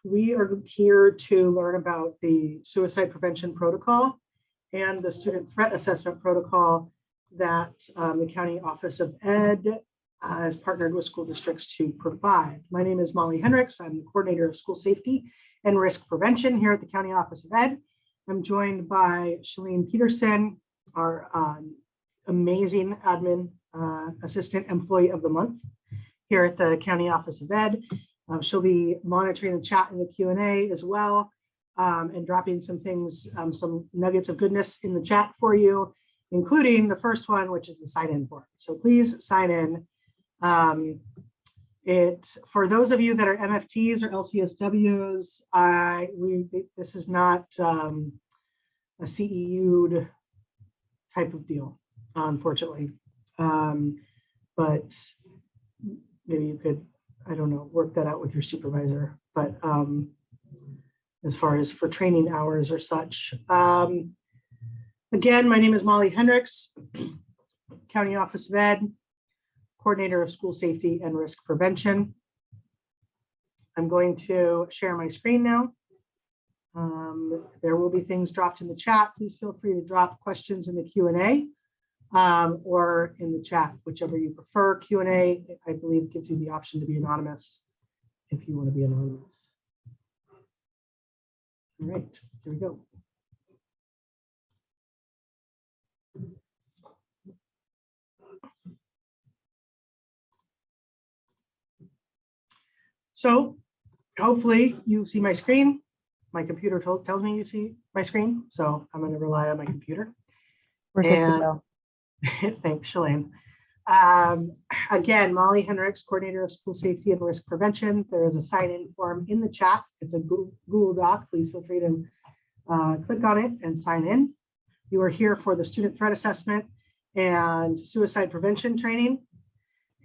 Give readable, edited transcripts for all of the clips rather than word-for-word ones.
We are here to learn about the suicide prevention protocol and the student threat assessment protocol that the County Office of Ed has partnered with school districts to provide. My name is Molly Hendricks. I'm the coordinator of school safety and risk prevention here at the County Office of Ed. I'm joined by Shalene Peterson, our amazing admin assistant employee of the month here at the County Office of Ed. She'll be monitoring the chat and the Q&A as well, and dropping some things, some nuggets of goodness in the chat for you, including the first one, which is the sign-in form. So please sign in. For those of you that are MFTs or LCSWs, this is not a CEU'd type of deal, unfortunately. But maybe you could, I don't know, work that out with your supervisor. But as far as for training hours or such. Again, my name is Molly Hendricks, County Office of Ed, coordinator of school safety and risk prevention. I'm going to share my screen now. There will be things dropped in the chat. Please feel free to drop questions in the Q&A or in the chat, whichever you prefer. Q&A, I believe, gives you the option to be anonymous if you want to be anonymous. All right, here we go. So hopefully you see my screen. My computer tells me you see my screen, so I'm going to rely on my computer. We're good to go. Thanks, Shalene. Again, Molly Hendricks, coordinator of school safety and risk prevention. There is a sign-in form in the chat. It's a Google Doc. Please feel free to click on it and sign in. You are here for the student threat assessment and suicide prevention training.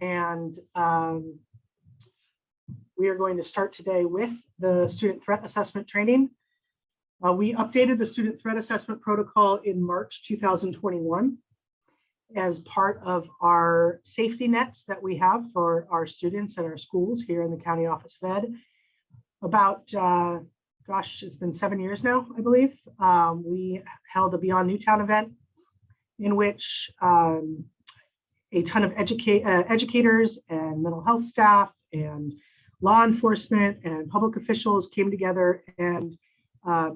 And we are going to start today with the student threat assessment training. We updated the student threat assessment protocol in March 2021 as part of our safety nets that we have for our students and our schools here in the County Office of Ed. About, gosh, it's been 7 years now, I believe. We held a Beyond Newtown event in which a ton of educators and mental health staff and law enforcement and public officials came together and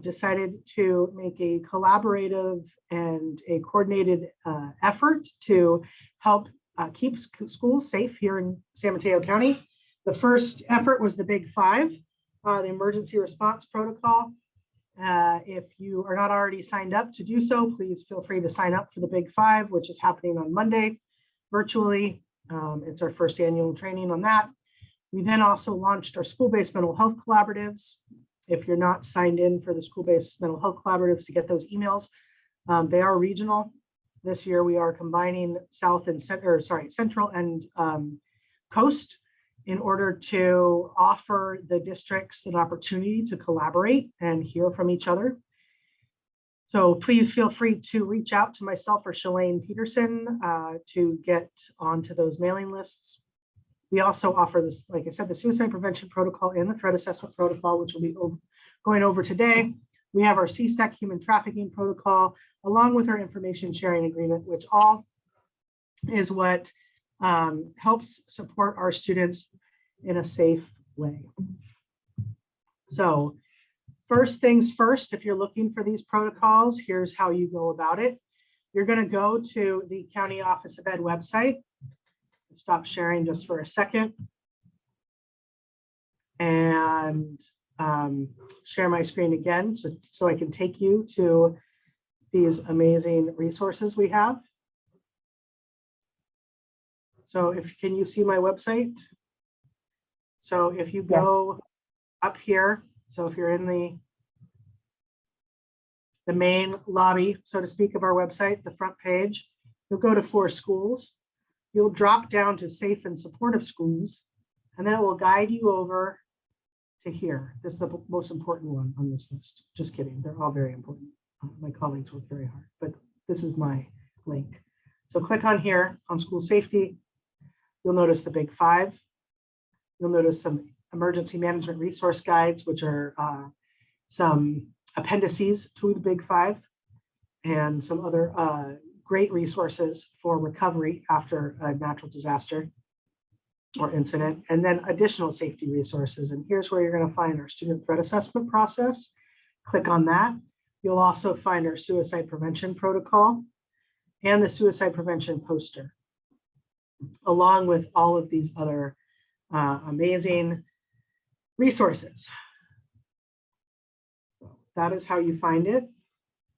decided to make a collaborative and a coordinated effort to help keep schools safe here in San Mateo County. The first effort was the Big Five, the emergency response protocol. If you are not already signed up to do so, please feel free to sign up for the Big Five, which is happening on Monday virtually. It's our first annual training on that. We then also launched our school-based mental health collaboratives. If you're not signed in for the school-based mental health collaboratives to get those emails, they are regional. This year we are combining Central and Coast in order to offer the districts an opportunity to collaborate and hear from each other. So please feel free to reach out to myself or Shalene Peterson to get onto those mailing lists. We also offer this, like I said, the suicide prevention protocol and the threat assessment protocol, which we'll be going over today. We have our CSEC human trafficking protocol, along with our information sharing agreement, which all is what helps support our students in a safe way. So first things first, if you're looking for these protocols, here's how you go about it. You're going to go to the County Office of Ed website. Stop sharing just for a second and share my screen again so I can take you to these amazing resources we have. So can you see my website? So if you go up here, so if you're in the main lobby, so to speak, of our website, the front page, you'll go to For Schools. You'll drop down to Safe and Supportive Schools, and then it will guide you over to here. This is the most important one on this list. Just kidding, they're all very important. My colleagues work very hard, but this is my link. So click on here on school safety. You'll notice the Big Five. You'll notice some emergency management resource guides, which are some appendices to the Big Five, and some other great resources for recovery after a natural disaster or incident, and then additional safety resources. And here's where you're going to find our student threat assessment process. Click on that. You'll also find our suicide prevention protocol and the suicide prevention poster, along with all of these other amazing resources. So that is how you find it.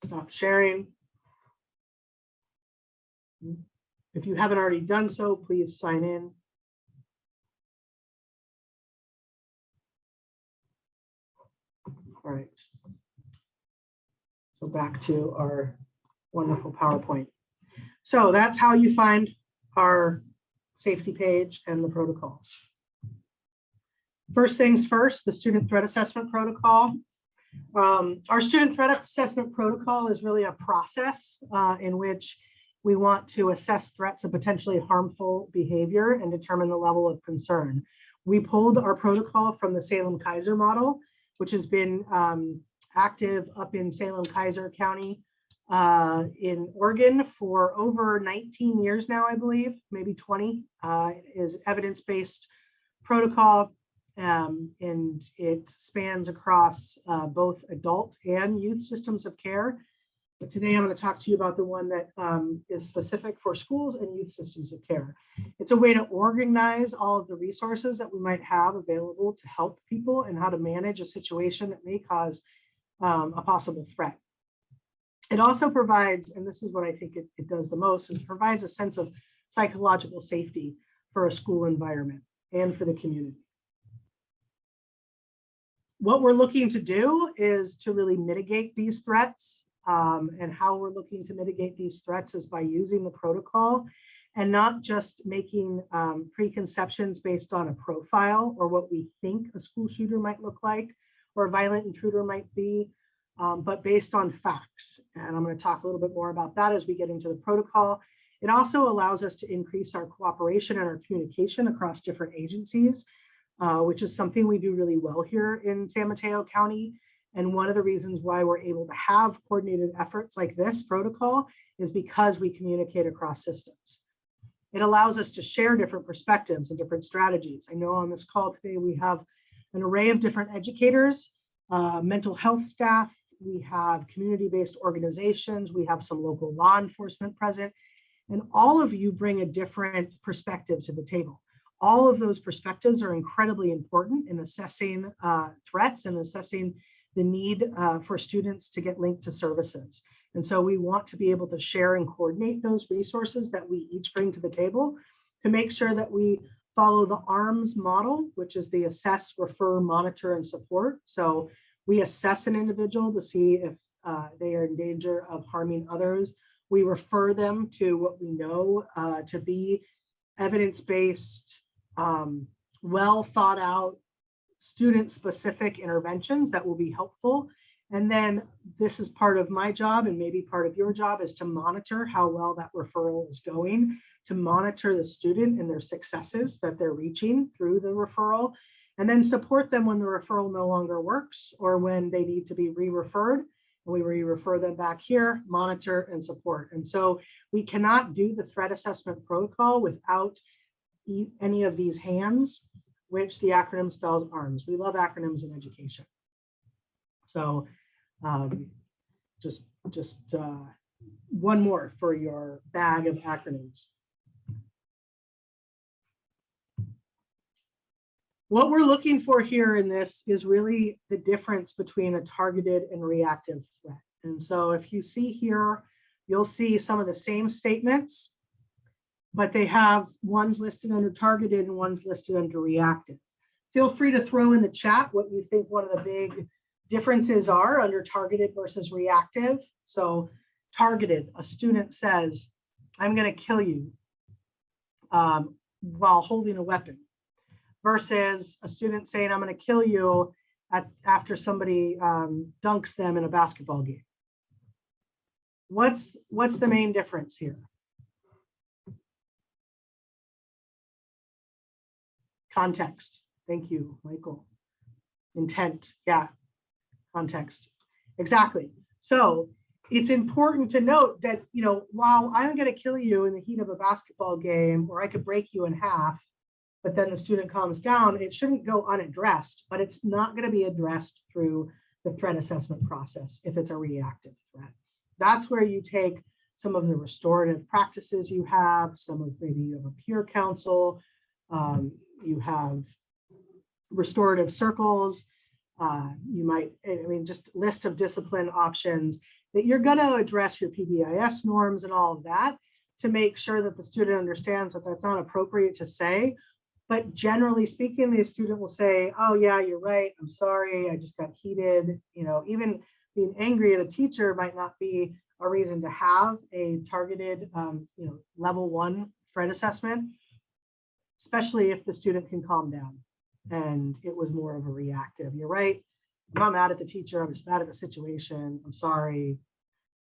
Stop sharing. If you haven't already done so, please sign in. All right. So back to our wonderful PowerPoint. So that's how you find our safety page and the protocols. First things first, the student threat assessment protocol. Our student threat assessment protocol is really a process in which we want to assess threats of potentially harmful behavior and determine the level of concern. We pulled our protocol from the Salem-Keizer model, which has been active up in Salem-Keizer County in Oregon for over 19 years now, I believe, maybe 20, is evidence-based protocol, and it spans across both adult and youth systems of care. But today I'm going to talk to you about the one that is specific for schools and youth systems of care. It's a way to organize all of the resources that we might have available to help people and how to manage a situation that may cause a possible threat. It also provides, and this is what I think it does the most, is it provides a sense of psychological safety for a school environment and for the community. What we're looking to do is to really mitigate these threats, and how we're looking to mitigate these threats is by using the protocol and not just making preconceptions based on a profile or what we think a school shooter might look like or a violent intruder might be, but based on facts. And I'm going to talk a little bit more about that as we get into the protocol. It also allows us to increase our cooperation and our communication across different agencies, which is something we do really well here in San Mateo County. And one of the reasons why we're able to have coordinated efforts like this protocol is because we communicate across systems. It allows us to share different perspectives and different strategies. I know on this call today, we have an array of different educators, mental health staff, we have community-based organizations, we have some local law enforcement present, and all of you bring a different perspective to the table. All of those perspectives are incredibly important in assessing threats and assessing the need for students to get linked to services. And so we want to be able to share and coordinate those resources that we each bring to the table to make sure that we follow the ARMS model, which is the assess, refer, monitor, and support. So we assess an individual to see if they are in danger of harming others. We refer them to what we know to be evidence-based, well thought out, student-specific interventions that will be helpful. And then this is part of my job, and maybe part of your job, is to monitor how well that referral is going, to monitor the student and their successes that they're reaching through the referral, and then support them when the referral no longer works or when they need to be re-referred. And we re-refer them back here, monitor and support. And so we cannot do the threat assessment protocol without any of these hands, which the acronym spells ARMS. We love acronyms in education. So just one more for your bag of acronyms. What we're looking for here in this is really the difference between a targeted and reactive threat. And so if you see here, you'll see some of the same statements, but they have one's listed under targeted and one's listed under reactive. Feel free to throw in the chat what you think one of the big differences are under targeted versus reactive. So targeted, a student says, I'm going to kill you while holding a weapon, versus a student saying, I'm going to kill you after somebody dunks them in a basketball game. What's the main difference here? Context. Thank you, Michael. Intent, yeah, context, exactly. So it's important to note that, while I'm going to kill you in the heat of a basketball game, or I could break you in half, but then the student calms down, it shouldn't go unaddressed, but it's not going to be addressed through the threat assessment process if it's a reactive threat. That's where you take some of the restorative practices you have, maybe you have a peer counsel, you have restorative circles, you might, just list of discipline options that you're going to address your PBIS norms and all of that to make sure that the student understands that that's not appropriate to say. But generally speaking, the student will say, oh yeah, you're right, I'm sorry, I just got heated. Even being angry at a teacher might not be a reason to have a targeted, level 1 threat assessment, especially if the student can calm down and it was more of a reactive. You're right, I'm not mad at the teacher, I'm just mad at the situation, I'm sorry.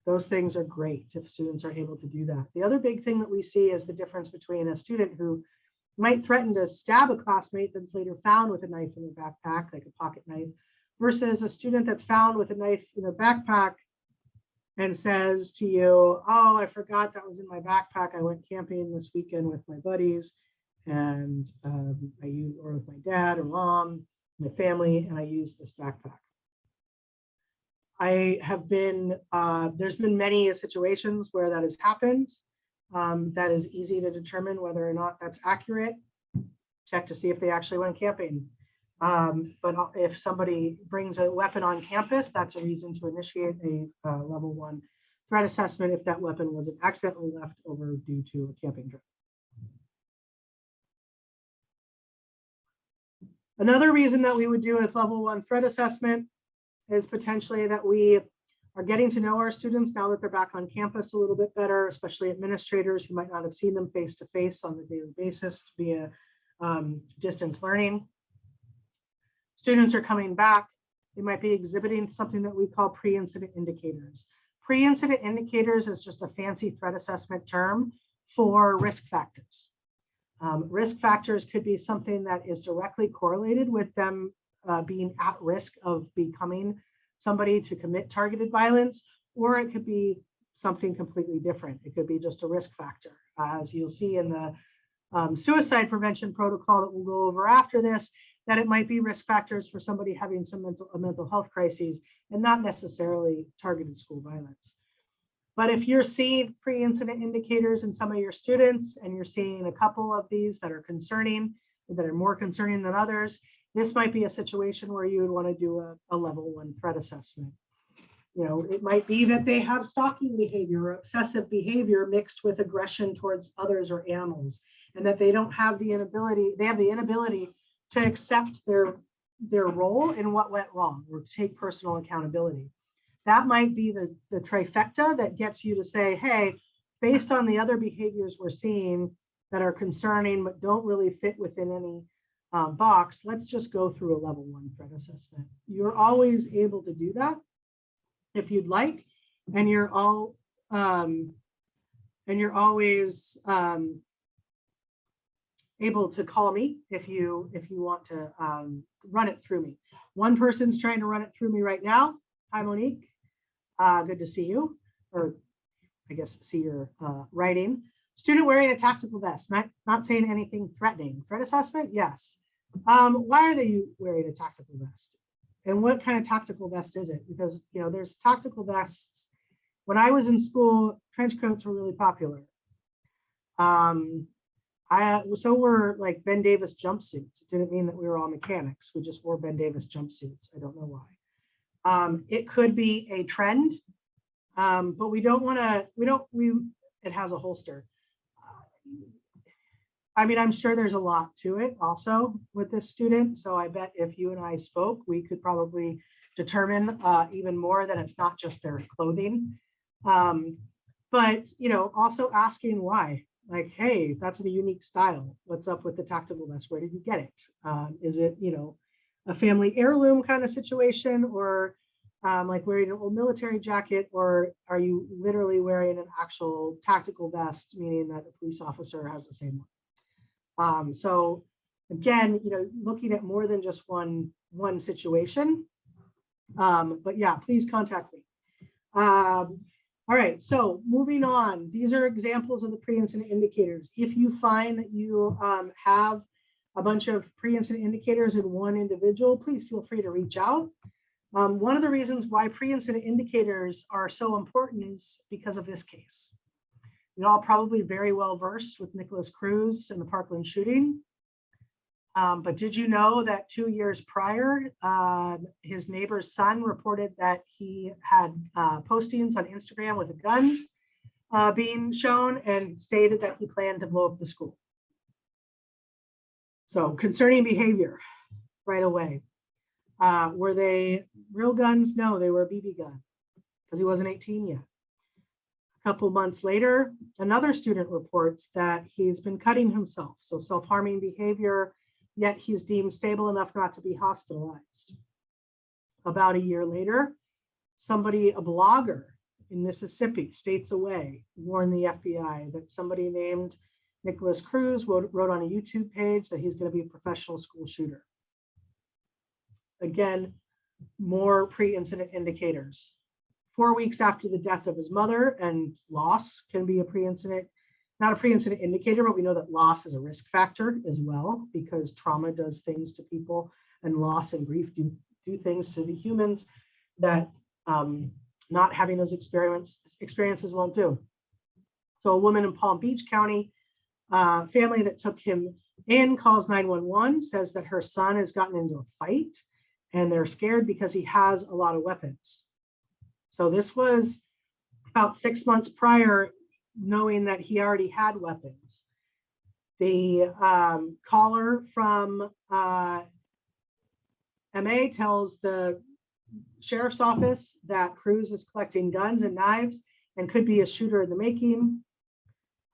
Those things are great if students are able to do that. The other big thing that we see is the difference between a student who might threaten to stab a classmate that's later found with a knife in their backpack, like a pocket knife, versus a student that's found with a knife in their backpack and says to you, oh, I forgot that was in my backpack. I went camping this weekend with my buddies and or with my dad or mom, my family, and I used this backpack. I have been, there's been many situations where that has happened. That is easy to determine whether or not that's accurate. Check to see if they actually went camping. But if somebody brings a weapon on campus, that's a reason to initiate a level 1 threat assessment if that weapon wasn't accidentally left over due to a camping trip. Another reason that we would do a level 1 threat assessment is potentially that we are getting to know our students now that they're back on campus a little bit better, especially administrators who might not have seen them face to face on a daily basis via distance learning. Students are coming back, they might be exhibiting something that we call pre-incident indicators. Pre-incident indicators is just a fancy threat assessment term for risk factors. Risk factors could be something that is directly correlated with them being at risk of becoming somebody to commit targeted violence, or it could be something completely different. It could be just a risk factor. As you'll see in the suicide prevention protocol that we'll go over after this, that it might be risk factors for somebody having some mental health crises and not necessarily targeted school violence. But if you're seeing pre-incident indicators in some of your students and you're seeing a couple of these that are concerning, that are more concerning than others, this might be a situation where you would want to do a level 1 threat assessment. It might be that they have stalking behavior or obsessive behavior mixed with aggression towards others or animals, and that they don't have the inability, they have the inability to accept their role in what went wrong or take personal accountability. That might be the trifecta that gets you to say, hey, based on the other behaviors we're seeing that are concerning but don't really fit within any box, let's just go through a level 1 threat assessment. You're always able to do that if you'd like, and you're always able to call me if you want to run it through me. One person's trying to run it through me right now. Hi, Monique. Good to see you, or I guess see your writing. Student wearing a tactical vest, not saying anything threatening. Threat assessment, yes. Why are they wearing a tactical vest? And what kind of tactical vest is it? Because there's tactical vests. When I was in school, trench coats were really popular. So were like Ben Davis jumpsuits. It didn't mean that we were all mechanics. We just wore Ben Davis jumpsuits. I don't know why. It could be a trend, but we don't want to. It has a holster. I'm sure there's a lot to it also with this student. So I bet if you and I spoke, we could probably determine even more that it's not just their clothing. But also asking why. Like, hey, that's a unique style. What's up with the tactical vest? Where did you get it? Is it, a family heirloom kind of situation, or like wearing an old military jacket, or are you literally wearing an actual tactical vest, meaning that a police officer has the same one? So Again, looking at more than just one situation. But yeah, please contact me. All right, so moving on. These are examples of the pre-incident indicators. If you find that you have a bunch of pre-incident indicators in one individual, please feel free to reach out. One of the reasons why pre-incident indicators are so important is because of this case. You're all probably very well versed with Nicholas Cruz and the Parkland shooting. But did you know that 2 years prior, his neighbor's son reported that he had postings on Instagram with the guns being shown and stated that he planned to blow up the school? So concerning behavior right away. Were they real guns? No, they were a BB gun because he wasn't 18 yet. A couple months later, another student reports that he's been cutting himself. So self-harming behavior, yet he's deemed stable enough not to be hospitalized. About a year later, a blogger in Mississippi, states away, warned the FBI that somebody named Nicholas Cruz wrote on a YouTube page that he's going to be a professional school shooter. Again, more pre-incident indicators. 4 weeks after the death of his mother, and loss can be a pre-incident, not a pre-incident indicator, but we know that loss is a risk factor as well, because trauma does things to people, and loss and grief do things to the humans that not having those experiences won't do. So a woman in Palm Beach County, family that took him in, calls 911, says that her son has gotten into a fight and they're scared because he has a lot of weapons. So this was about 6 months prior, knowing that he already had weapons. The caller from MA tells the sheriff's office that Cruz is collecting guns and knives and could be a shooter in the making.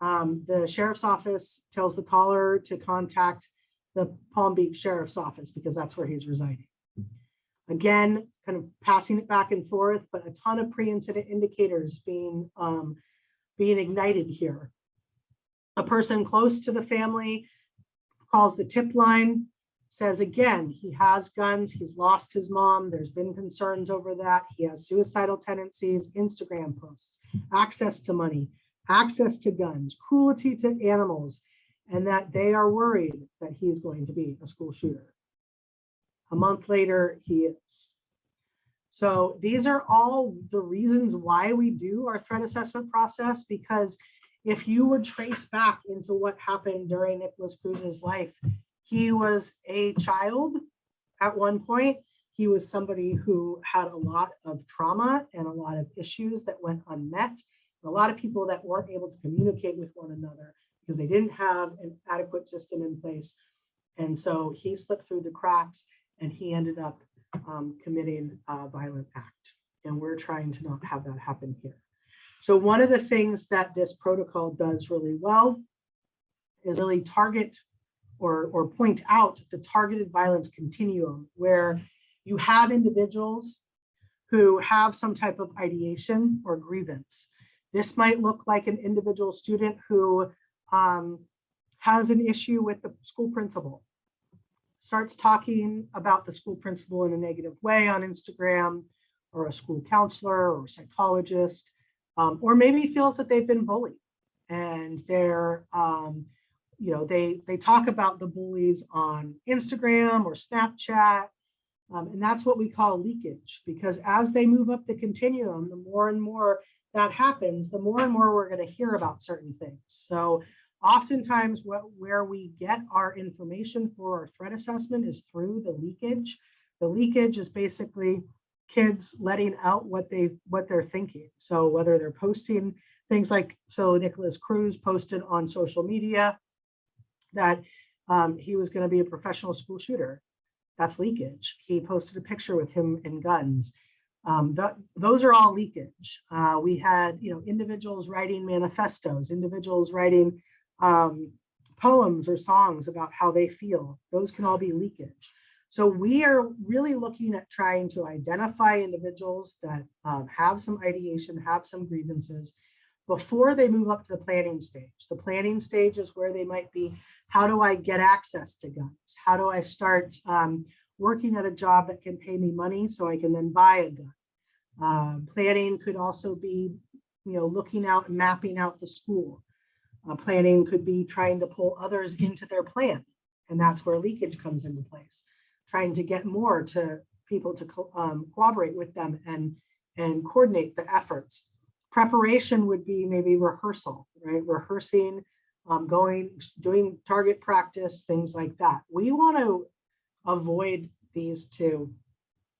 The sheriff's office tells the caller to contact the Palm Beach Sheriff's Office because that's where he's residing. Again, kind of passing it back and forth, but a ton of pre-incident indicators being ignited here. A person close to the family calls the tip line, says again, he has guns, he's lost his mom, there's been concerns over that, he has suicidal tendencies, Instagram posts, access to money, access to guns, cruelty to animals, and that they are worried that he's going to be a school shooter. A month later, he is. So these are all the reasons why we do our threat assessment process, because if you would trace back into what happened during Nicholas Cruz's life, he was a child at one point. He was somebody who had a lot of trauma and a lot of issues that went unmet. A lot of people that weren't able to communicate with one another because they didn't have an adequate system in place. And so he slipped through the cracks and he ended up committing a violent act. And we're trying to not have that happen here. So one of the things that this protocol does really well is really target or point out the targeted violence continuum, where you have individuals who have some type of ideation or grievance. This might look like an individual student who has an issue with the school principal, starts talking about the school principal in a negative way on Instagram, or a school counselor or psychologist, or maybe feels that they've been bullied and they're, they talk about the bullies on Instagram or Snapchat. And that's what we call leakage, because as they move up the continuum, the more and more that happens, the more and more we're going to hear about certain things. So oftentimes where we get our information for our threat assessment is through the leakage. The leakage is basically kids letting out what they're thinking. So whether they're posting things like, so Nicholas Cruz posted on social media that he was going to be a professional school shooter. That's leakage. He posted a picture with him and guns. Those are all leakage. We had, individuals writing manifestos, individuals writing poems or songs about how they feel. Those can all be leakage. So we are really looking at trying to identify individuals that have some ideation, have some grievances before they move up to the planning stage. The planning stage is where they might be, how do I get access to guns? How do I start working at a job that can pay me money so I can then buy a gun? Planning could also be, looking out and mapping out the school. Planning could be trying to pull others into their plan. And that's where leakage comes into place. Trying to get more to people to cooperate with them and coordinate the efforts. Preparation would be maybe rehearsal, right? Rehearsing, doing target practice, things like that. We want to avoid these two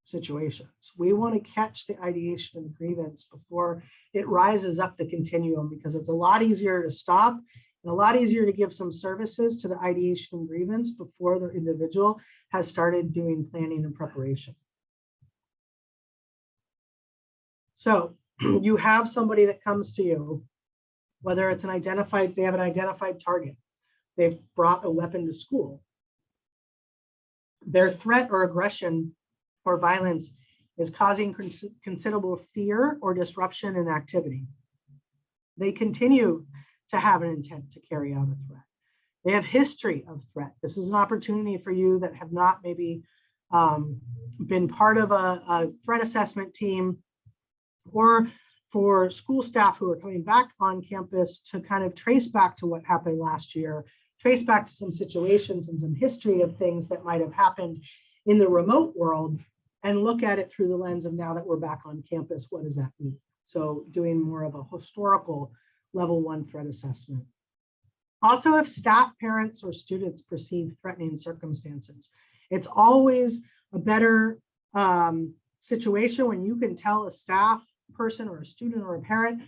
situations. We want to catch the ideation and grievance before it rises up the continuum, because it's a lot easier to stop and a lot easier to give some services to the ideation and grievance before the individual has started doing planning and preparation. So you have somebody that comes to you, whether it's they have an identified target, they've brought a weapon to school. Their threat or aggression or violence is causing considerable fear or disruption in activity. They continue to have an intent to carry out a threat. They have history of threat. This is an opportunity for you that have not maybe been part of a threat assessment team, or for school staff who are coming back on campus to kind of trace back to what happened last year, trace back to some situations and some history of things that might have happened in the remote world, and look at it through the lens of, now that we're back on campus, what does that mean? So doing more of a historical level 1 threat assessment. Also, if staff, parents, or students perceive threatening circumstances, it's always a better situation when you can tell a staff person or a student or a parent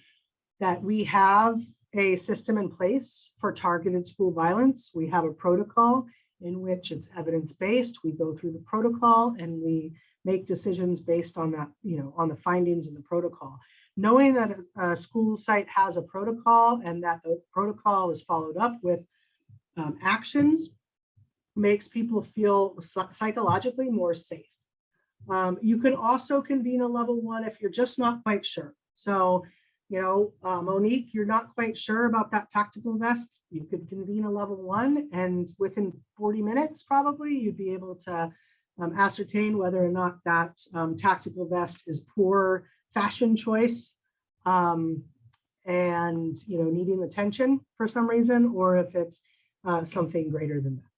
that we have a system in place for targeted school violence. We have a protocol in which it's evidence-based. We go through the protocol and we make decisions based on that, on the findings in the protocol. Knowing that a school site has a protocol and that the protocol is followed up with actions makes people feel psychologically more safe. You can also convene a level 1 if you're just not quite sure. So, Monique, you're not quite sure about that tactical vest. You could convene a level 1, and within 40 minutes, probably, you'd be able to ascertain whether or not that tactical vest is poor fashion choice and needing attention for some reason, or if it's something greater than that.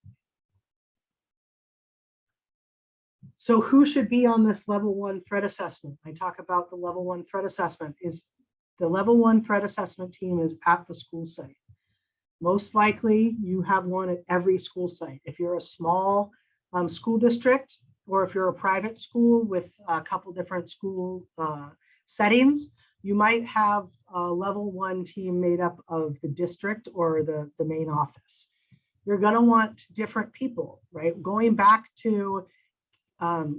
So who should be on this level 1 threat assessment? I talk about the level 1 threat assessment. The level 1 threat assessment team is at the school site. Most likely you have one at every school site. If you're a small school district, or if you're a private school with a couple different school settings, you might have a level 1 team made up of the district or the main office. You're going to want different people, right? Going back to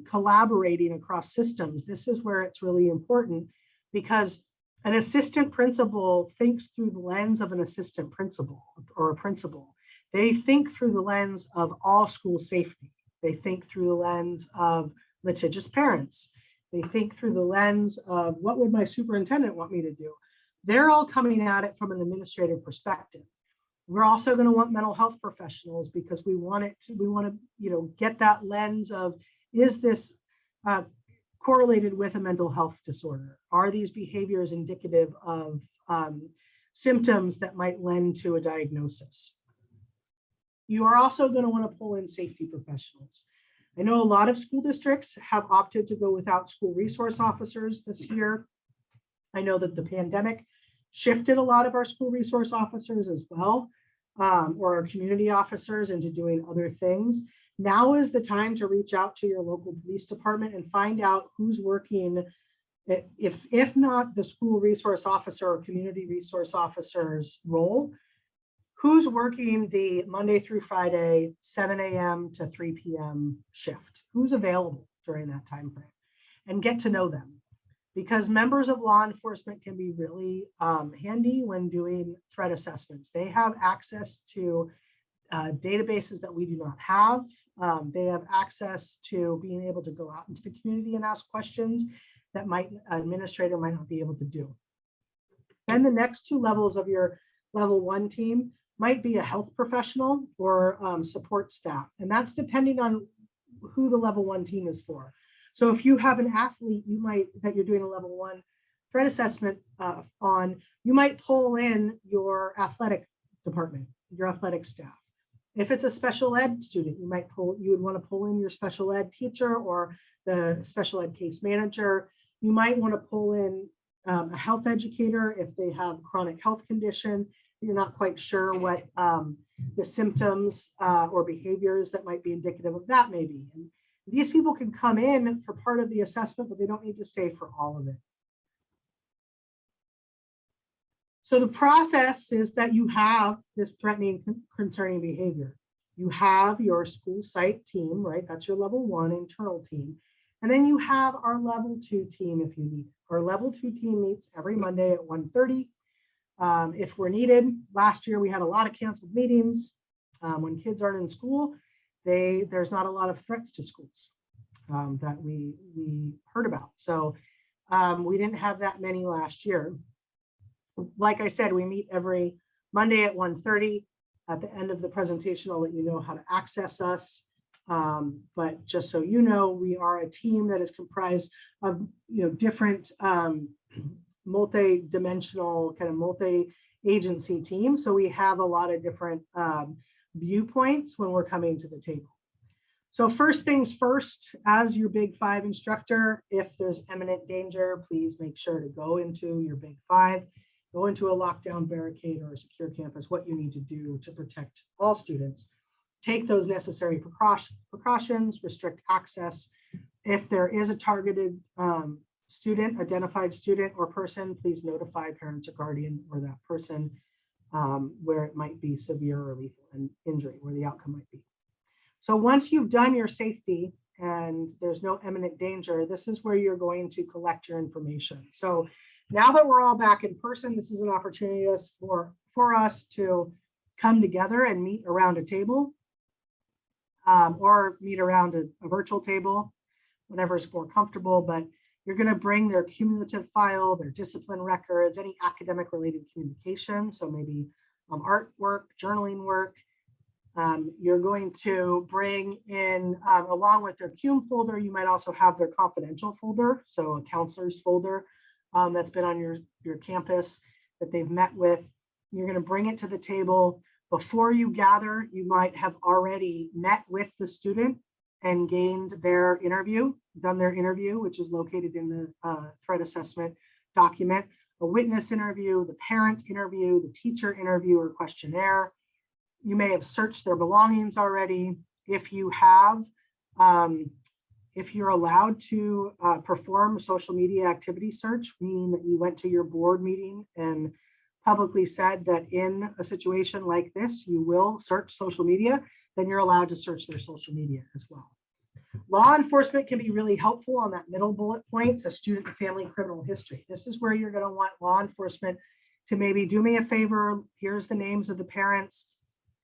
collaborating across systems, this is where it's really important, because an assistant principal thinks through the lens of an assistant principal or a principal. They think through the lens of all school safety. They think through the lens of litigious parents. They think through the lens of, what would my superintendent want me to do? They're all coming at it from an administrative perspective. We're also going to want mental health professionals, because we want to get that lens of, is this correlated with a mental health disorder? Are these behaviors indicative of symptoms that might lend to a diagnosis? You are also going to want to pull in safety professionals. I know a lot of school districts have opted to go without school resource officers this year. I know that the pandemic shifted a lot of our school resource officers as well, or our community officers, into doing other things. Now is the time to reach out to your local police department and find out who's working, if not the school resource officer or community resource officer's role, who's working the Monday through Friday, 7 a.m. to 3 p.m. shift, who's available during that time frame, and get to know them. Because members of law enforcement can be really handy when doing threat assessments. They have access to databases that we do not have. They have access to being able to go out into the community and ask questions that an administrator might not be able to do. Then the next two levels of your level 1 team might be a health professional or support staff. And that's depending on who the level 1 team is for. So if you have an athlete that you're doing a level 1 threat assessment on, you might pull in your athletic department, your athletic staff. If it's a special ed student, you would want to pull in your special ed teacher or the special ed case manager. You might want to pull in a health educator if they have chronic health condition. You're not quite sure what the symptoms or behaviors that might be indicative of that may be. And these people can come in for part of the assessment, but they don't need to stay for all of it. So the process is that you have this threatening, concerning behavior. You have your school site team, right? That's your level 1 internal team. And then you have our level 2 team if you need it. Our level 2 team meets every Monday at 1:30. If we're needed. Last year, we had a lot of canceled meetings. When kids aren't in school, there's not a lot of threats to schools that we heard about. So we didn't have that many last year. Like I said, we meet every Monday at 1:30. At the end of the presentation, I'll let you know how to access us. But just so you know, we are a team that is comprised of different multi-dimensional, kind of multi-agency team. So we have a lot of different viewpoints when we're coming to the table. So first things first, as your Big 5 instructor, if there's imminent danger, please make sure to go into your Big 5, go into a lockdown barricade or a secure campus, what you need to do to protect all students. Take those necessary precautions, restrict access. If there is a targeted identified student or person, please notify parents or guardian or that person where it might be severe or lethal injury, where the outcome might be. So once you've done your safety and there's no imminent danger, this is where you're going to collect your information. So now that we're all back in person, this is an opportunity for us to come together and meet around a table or meet around a virtual table, whatever is more comfortable, but you're going to bring their cumulative file, their discipline records, any academic related communication. So maybe artwork, journaling work. You're going to bring in, along with their cum folder, you might also have their confidential folder. So a counselor's folder that's been on your campus that they've met with. You're going to bring it to the table. Before you gather, you might have already met with the student and gained their interview, done their interview, which is located in the threat assessment document, a witness interview, the parent interview, the teacher interview or questionnaire. You may have searched their belongings already. If you have, if you're allowed to perform a social media activity search, meaning that you went to your board meeting and publicly said that in a situation like this, you will search social media, then you're allowed to search their social media as well. Law enforcement can be really helpful on that middle bullet point, the student and family criminal history. This is where you're going to want law enforcement to maybe do me a favor. Here's the names of the parents.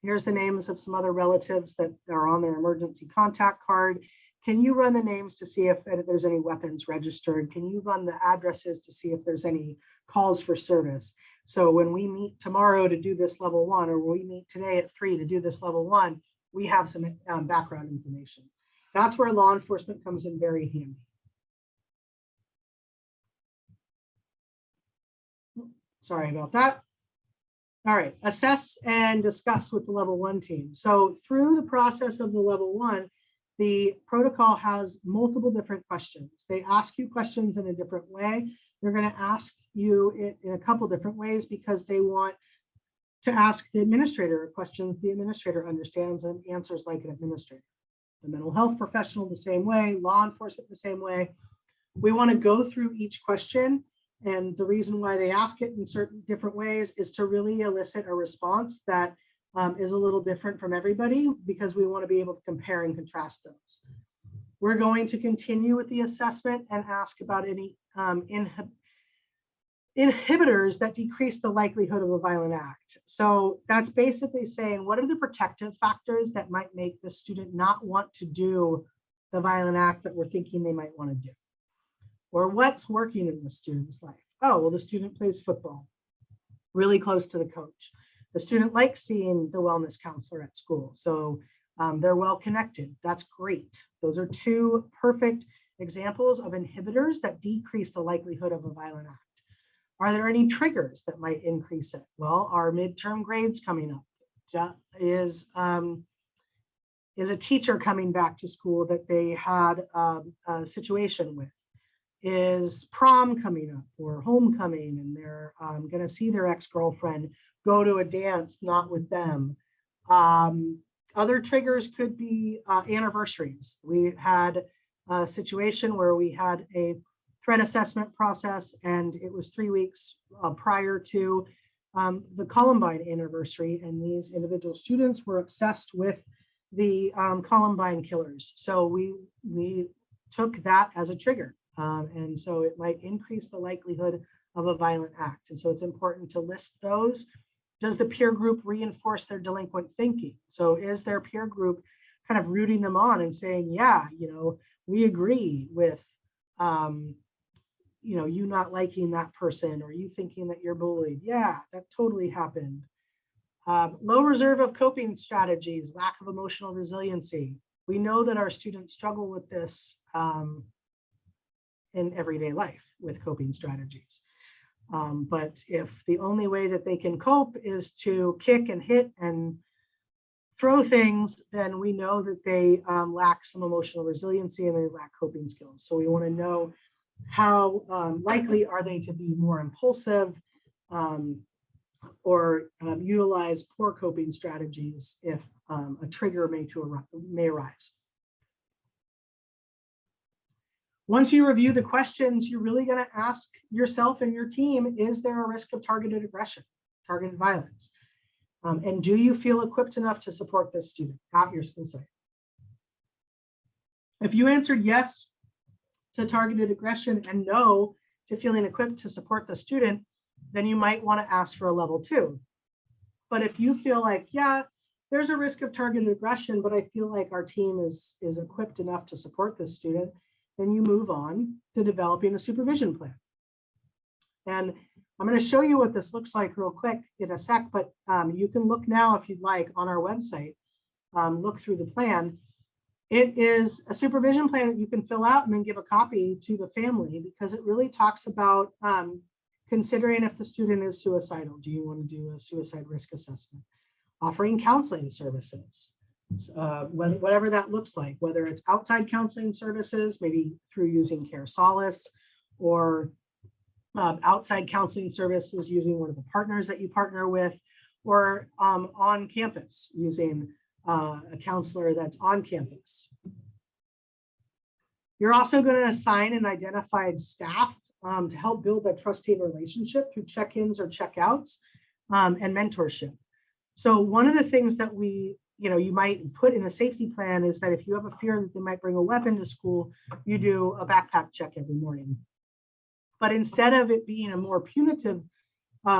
Here's the names of some other relatives that are on their emergency contact card. Can you run the names to see if there's any weapons registered? Can you run the addresses to see if there's any calls for service? So when we meet tomorrow to do this level 1, or we meet today at 3 to do this level 1, we have some background information. That's where law enforcement comes in very handy. Sorry about that. All right, assess and discuss with the level 1 team. So through the process of the level 1, the protocol has multiple different questions. They ask you questions in a different way. They're going to ask you in a couple different ways because they want to ask the administrator questions the administrator understands and answers like an administrator. The mental health professional the same way, law enforcement the same way. We want to go through each question, and the reason why they ask it in certain different ways is to really elicit a response that is a little different from everybody, because we want to be able to compare and contrast those. We're going to continue with the assessment and ask about any inhibitors that decrease the likelihood of a violent act. So that's basically saying, what are the protective factors that might make the student not want to do the violent act that we're thinking they might want to do? Or what's working in the student's life? Oh, well, the student plays football. really close to the coach. The student likes seeing the wellness counselor at school, so they're well connected. That's great. Those are two perfect examples of inhibitors that decrease the likelihood of a violent act. Are there any triggers that might increase it? Well, our midterm grades coming up. Is a teacher coming back to school that they had a situation with? Is prom coming up or homecoming and they're going to see their ex-girlfriend go to a dance, not with them? Other triggers could be anniversaries. We had a situation where we had a threat assessment process and it was 3 weeks prior to the Columbine anniversary, and these individual students were obsessed with the Columbine killers. So we took that as a trigger. And so it might increase the likelihood of a violent act. And so it's important to list those. Does the peer group reinforce their delinquent thinking? So is their peer group kind of rooting them on and saying, yeah, we agree with, you not liking that person or you thinking that you're bullied. Yeah, that totally happened. Low reserve of coping strategies, lack of emotional resiliency. We know that our students struggle with this in everyday life with coping strategies. But if the only way that they can cope is to kick and hit and throw things, then we know that they lack some emotional resiliency and they lack coping skills. So we want to know how likely are they to be more impulsive or utilize poor coping strategies if a trigger may arise. Once you review the questions, you're really going to ask yourself and your team, is there a risk of targeted aggression, targeted violence? And do you feel equipped enough to support this student at your school site? If you answered yes to targeted aggression and no to feeling equipped to support the student, then you might want to ask for a level 2. But if you feel like, yeah, there's a risk of targeted aggression, but I feel like our team is equipped enough to support this student, then you move on to developing a supervision plan. And I'm going to show you what this looks like real quick in a sec, but you can look now if you'd like on our website, look through the plan. It is a supervision plan that you can fill out and then give a copy to the family, because it really talks about considering if the student is suicidal. Do you want to do a suicide risk assessment? Offering counseling services, whatever that looks like, whether it's outside counseling services, maybe through using Care Solace, or outside counseling services using one of the partners that you partner with, or on campus using a counselor that's on campus. You're also going to assign an identified staff to help build that trusting relationship through check-ins or check-outs and mentorship. So one of the things that you might put in a safety plan is that if you have a fear that they might bring a weapon to school, you do a backpack check every morning. But instead of it being a more punitive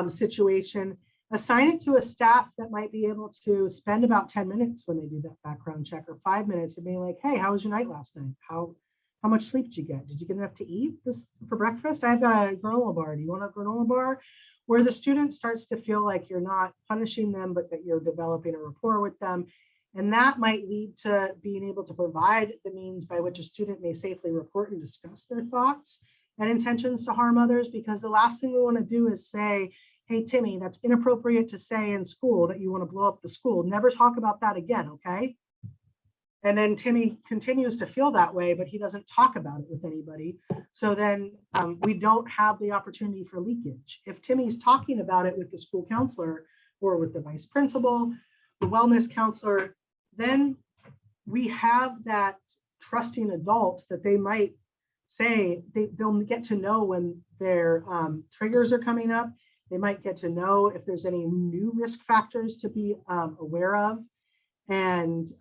situation, assign it to a staff that might be able to spend about 10 minutes when they do that background check, or 5 minutes, and being like, hey, how was your night last night? How much sleep did you get? Did you get enough to eat this for breakfast? I've got a granola bar. Do you want a granola bar? Where the student starts to feel like you're not punishing them, but that you're developing a rapport with them. And that might lead to being able to provide the means by which a student may safely report and discuss their thoughts and intentions to harm others, because the last thing we want to do is say, hey, Timmy, that's inappropriate to say in school that you want to blow up the school. Never talk about that again, okay? And then Timmy continues to feel that way, but he doesn't talk about it with anybody. So then we don't have the opportunity for leakage. If Timmy's talking about it with the school counselor or with the vice principal, the wellness counselor, then we have that trusting adult that they might say, they'll get to know when their triggers are coming up. They might get to know if there's any new risk factors to be aware of. And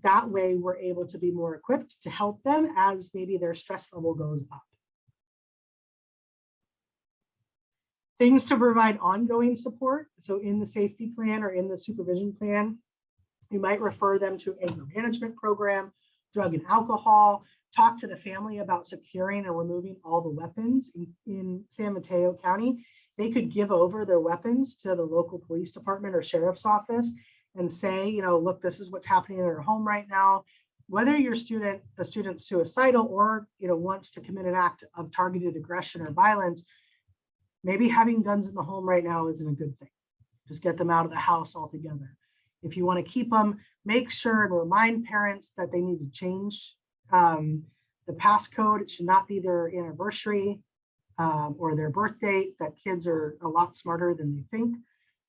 that way we're able to be more equipped to help them as maybe their stress level goes up. Things to provide ongoing support. So in the safety plan or in the supervision plan, you might refer them to anger management program, drug and alcohol, talk to the family about securing and removing all the weapons in San Mateo County. They could give over their weapons to the local police department or sheriff's office and say, you know, look, this is what's happening in their home right now. Whether the student's suicidal or, you know, wants to commit an act of targeted aggression or violence, maybe having guns in the home right now isn't a good thing. Just get them out of the house altogether. If you want to keep them, make sure and remind parents that they need to change the passcode. It should not be their anniversary or their birth date. That kids are a lot smarter than they think,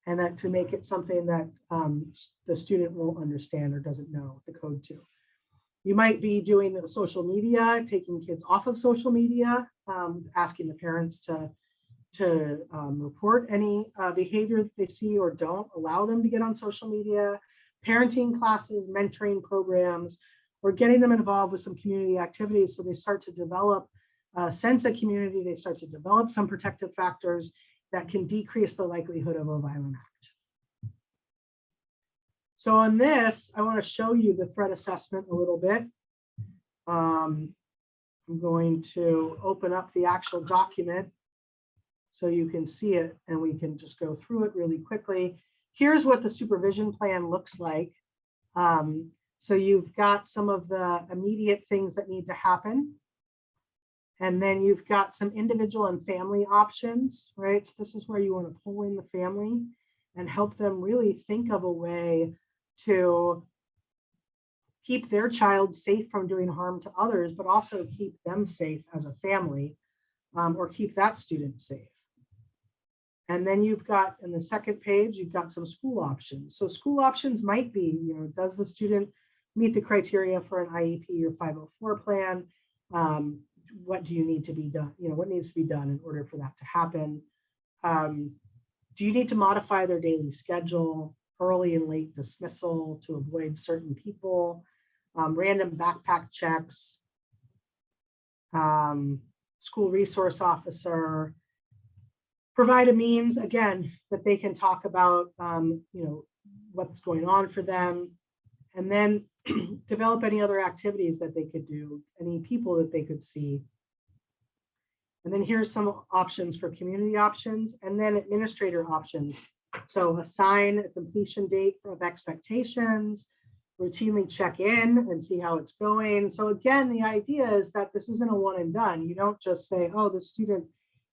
and that to make it something that the student won't understand or doesn't know the code to. You might be doing the social media, taking kids off of social media, asking the parents to report any behavior that they see or don't allow them to get on social media, parenting classes, mentoring programs, or getting them involved with some community activities so they start to develop a sense of community, they start to develop some protective factors that can decrease the likelihood of a violent act. So on this, I want to show you the threat assessment a little bit. I'm going to open up the actual document so you can see it and we can just go through it really quickly. Here's what the supervision plan looks like. So you've got some of the immediate things that need to happen. And then you've got some individual and family options, right? So this is where you want to pull in the family and help them really think of a way to keep their child safe from doing harm to others, but also keep them safe as a family, or keep that student safe. And then you've got, in the second page, you've got some school options. So school options might be, you know, does the student meet the criteria for an IEP or 504 plan? What do you need to be done? You know, what needs to be done in order for that to happen? Do you need to modify their daily schedule, early and late dismissal to avoid certain people, random backpack checks, school resource officer, provide a means, again, that they can talk about, you know, what's going on for them, and then develop any other activities that they could do, any people that they could see. And then here's some options for community options, and then administrator options. So assign a completion date of expectations, routinely check in and see how it's going. So again, the idea is that this isn't a one and done. You don't just say, oh, the student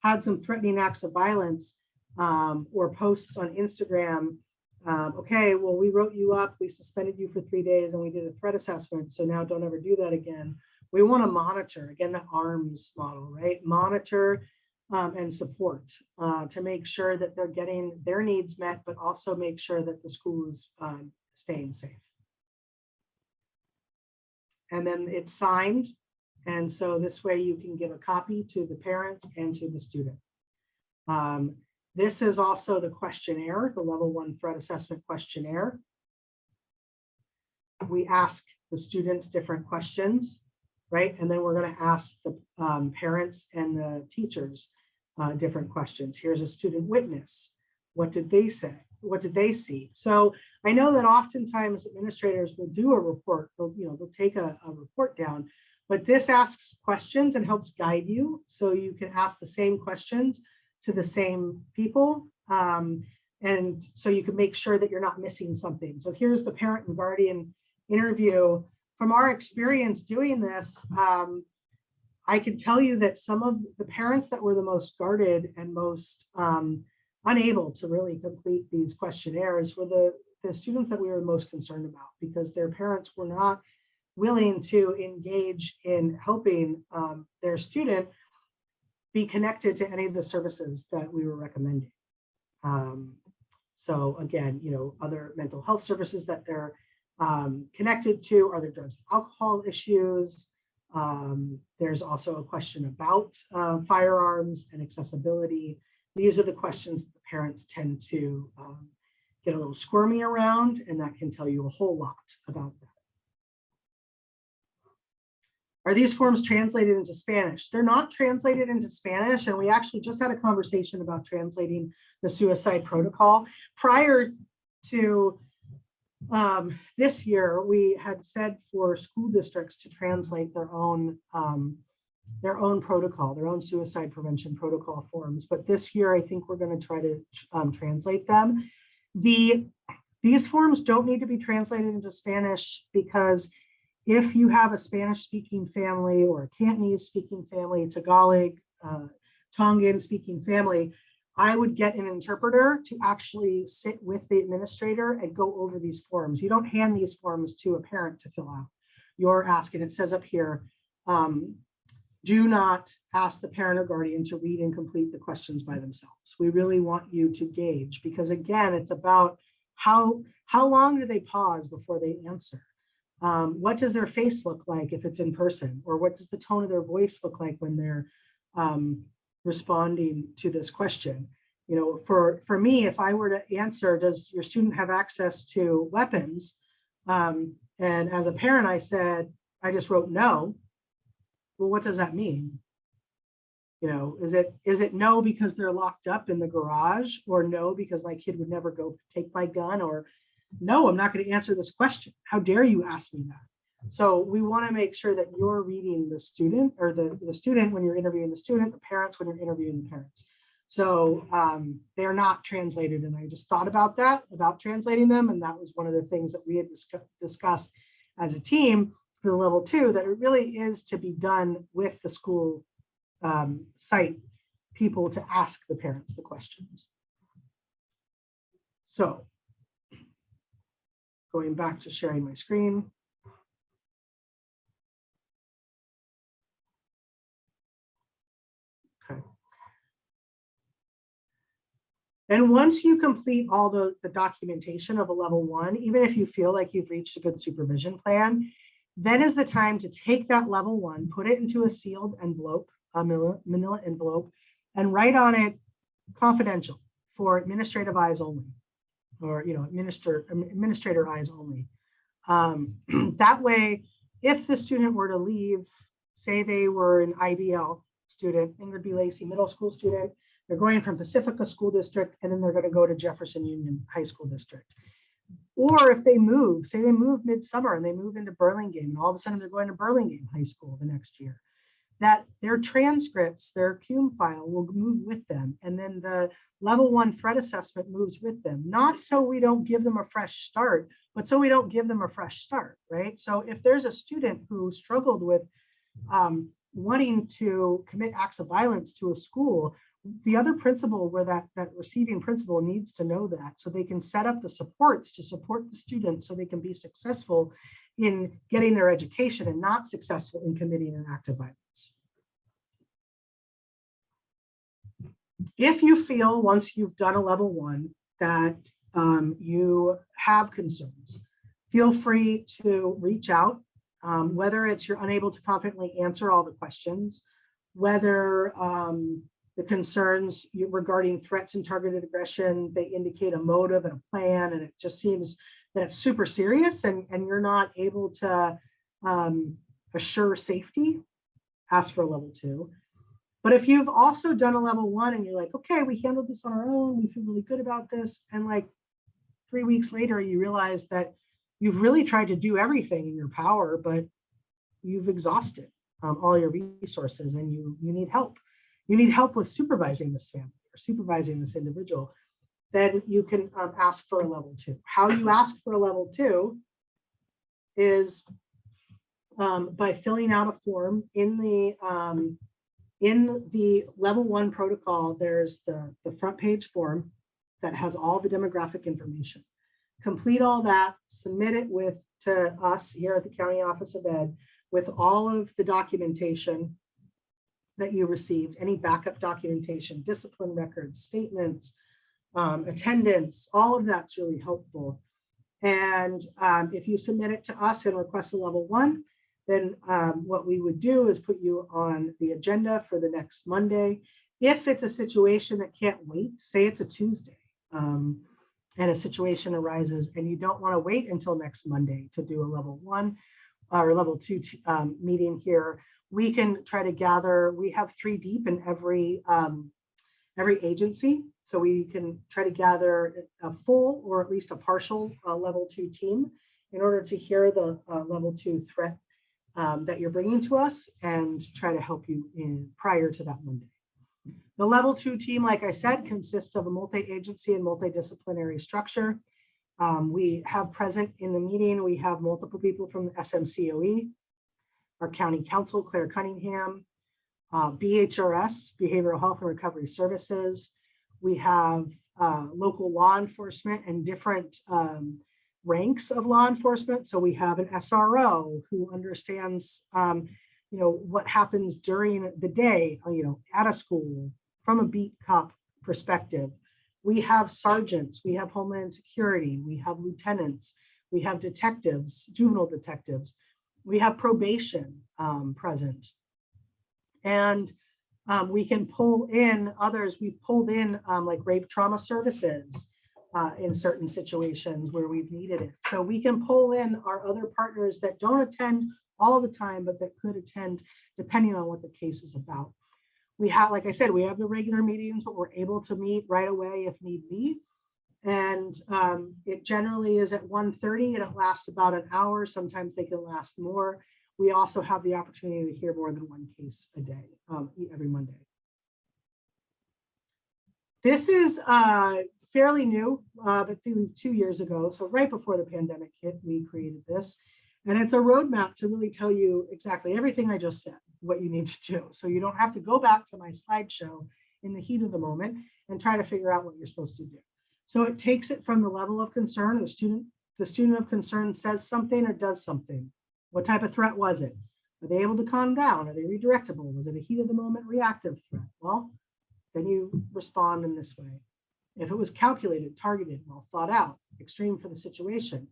had some threatening acts of violence or posts on Instagram. Okay, well, we wrote you up, we suspended you for 3 days and we did a threat assessment. So now don't ever do that again. We want to monitor, again, the ARMS model, right? Monitor and support to make sure that they're getting their needs met, but also make sure that the school is staying safe. And then it's signed. And so this way you can give a copy to the parents and to the student. This is also the questionnaire, the level 1 threat assessment questionnaire. We ask the students different questions, right? And then we're going to ask the parents and the teachers different questions. Here's a student witness. What did they say? What did they see? So I know that oftentimes administrators will do a report. They'll take a report down, but this asks questions and helps guide you. So you can ask the same questions to the same people. And so you can make sure that you're not missing something. So here's the parent and guardian interview. From our experience doing this, I can tell you that some of the parents that were the most guarded and most unable to really complete these questionnaires were the students that we were most concerned about, because their parents were not willing to engage in helping their student be connected to any of the services that we were recommending. So again, other mental health services that they're connected to, are there drugs and alcohol issues? There's also a question about firearms and accessibility. These are the questions that the parents tend to get a little squirmy around, and that can tell you a whole lot about that. Are these forms translated into Spanish? They're not translated into Spanish, and we actually just had a conversation about translating the suicide protocol. Prior to This year, we had said for school districts to translate their own protocol, their own suicide prevention protocol forms. But this year, I think we're going to try to translate them. These forms don't need to be translated into Spanish, because if you have a Spanish-speaking family or a Cantonese-speaking family, Tagalog, Tongan-speaking family, I would get an interpreter to actually sit with the administrator and go over these forms. You don't hand these forms to a parent to fill out. You're asking, it says up here, do not ask the parent or guardian to read and complete the questions by themselves. We really want you to gauge, because again, it's about how long do they pause before they answer? What does their face look like if it's in person? Or what does the tone of their voice look like when they're responding to this question? You know, for me, if I were to answer, does your student have access to weapons? And as a parent, I just wrote no. Well, what does that mean? You know, is it no because they're locked up in the garage, or no because my kid would never go take my gun, or no, I'm not going to answer this question. How dare you ask me that? So we want to make sure that you're reading the student, or the student when you're interviewing the student, the parents when you're interviewing the parents. So they're not translated. And I just thought about that, about translating them. And that was one of the things that we had discussed as a team for the level 2, that it really is to be done with the school site people to ask the parents the questions. So going back to sharing my screen. Okay. And once you complete all the documentation of a level 1, even if you feel like you've reached a good supervision plan, then is the time to take that level 1, put it into a sealed envelope, a manila envelope, and write on it confidential for administrative eyes only, or administrator eyes only. That way, if the student were to leave, say they were an IBL student, Ingrid B. Lacey Middle School student, they're going from Pacifica School District, and then they're going to go to Jefferson Union High School District. Or if they move, say they move midsummer and they move into Burlingame, and all of a sudden they're going to Burlingame High School the next year, that their transcripts, their CUME file will move with them. And then the level 1 threat assessment moves with them, not so we don't give them a fresh start, but so we don't give them a fresh start, right? So if there's a student who struggled with wanting to commit acts of violence to a school, the other principal, where that receiving principal needs to know that, so they can set up the supports to support the student so they can be successful in getting their education and not successful in committing an act of violence. If you feel, once you've done a level 1, that you have concerns, feel free to reach out, whether it's you're unable to confidently answer all the questions, whether the concerns regarding threats and targeted aggression, they indicate a motive and a plan, and it just seems that it's super serious, and you're not able to assure safety, ask for a level 2. But if you've also done a level 1 and you're like, okay, we handled this on our own, we feel really good about this, and like 3 weeks later, you realize that you've really tried to do everything in your power, but you've exhausted all your resources, and you need help. You need help with supervising this family or supervising this individual, then you can ask for a level 2. How you ask for a level 2 is by filling out a form in the level 1 protocol. There's the front page form that has all the demographic information. Complete all that, submit it to us here at the County Office of Ed with all of the documentation that you received, any backup documentation, discipline records, statements, attendance, all of that's really helpful. And if you submit it to us and request a level 1, then what we would do is put you on the agenda for the next Monday. If it's a situation that can't wait, say it's a Tuesday, and a situation arises and you don't want to wait until next Monday to do a level 1 or level 2 meeting here, we can try to gather. We have 3 deep in every every agency. So we can try to gather a full or at least a partial level 2 team in order to hear the level 2 threat that you're bringing to us and try to help you in prior to that Monday. The level 2 team, like I said, consists of a multi-agency and multidisciplinary structure. We have present in the meeting, we have multiple people from the SMCOE, our county counsel, Claire Cunningham, BHRS, Behavioral Health and Recovery Services. We have local law enforcement and different ranks of law enforcement. So we have an SRO who understands, what happens during the day, at a school from a beat cop perspective. We have sergeants, we have Homeland Security, we have lieutenants, we have detectives, juvenile detectives, we have probation present. And we can pull in others. We've pulled in like rape trauma services in certain situations where we've needed it. So we can pull in our other partners that don't attend all the time, but that could attend depending on what the case is about. We have, like I said, we have the regular meetings, but we're able to meet right away if need be. And it generally is at 1:30 and it lasts about an hour. Sometimes they can last more. We also have the opportunity to hear more than one case a day, every Monday. This is fairly new, but 2 years ago. So right before the pandemic hit, we created this. And it's a roadmap to really tell you exactly everything I just said, what you need to do. So you don't have to go back to my slideshow in the heat of the moment and try to figure out what you're supposed to do. So it takes it from the level of concern. The student of concern says something or does something. What type of threat was it? Are they able to calm down? Are they redirectable? Was it a heat of the moment reactive threat? Well, then you respond in this way. If it was calculated, targeted, well thought out, extreme for the situation.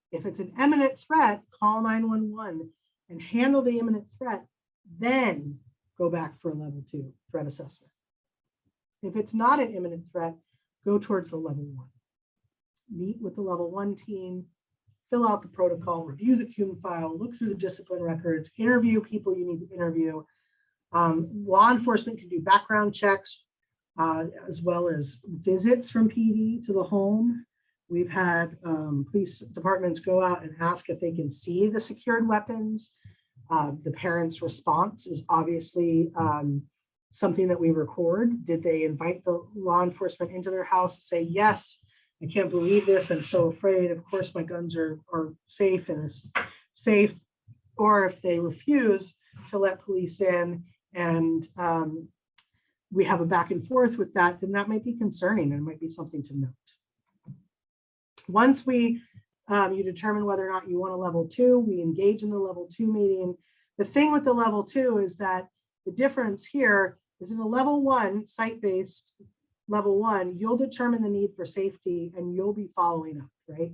If it's an imminent threat, call 911 and handle the imminent threat, then go back for a level 2 threat assessment. If it's not an imminent threat, go towards the level 1. Meet with the level 1 team, fill out the protocol, review the CUME file, look through the discipline records, interview people you need to interview. Law enforcement can do background checks, as well as visits from PD to the home. We've had police departments go out and ask if they can see the secured weapons. The parents' response is obviously something that we record. Did they invite the law enforcement into their house to say, yes, I can't believe this, I'm so afraid, of course my guns are safe and is safe. Or if they refuse to let police in and we have a back and forth with that, then that might be concerning and it might be something to note. Once you determine whether or not you want a level 2, we engage in the level 2 meeting. The thing with the level 2 is that the difference here is in a level 1, site-based level 1, you'll determine the need for safety and you'll be following up, right?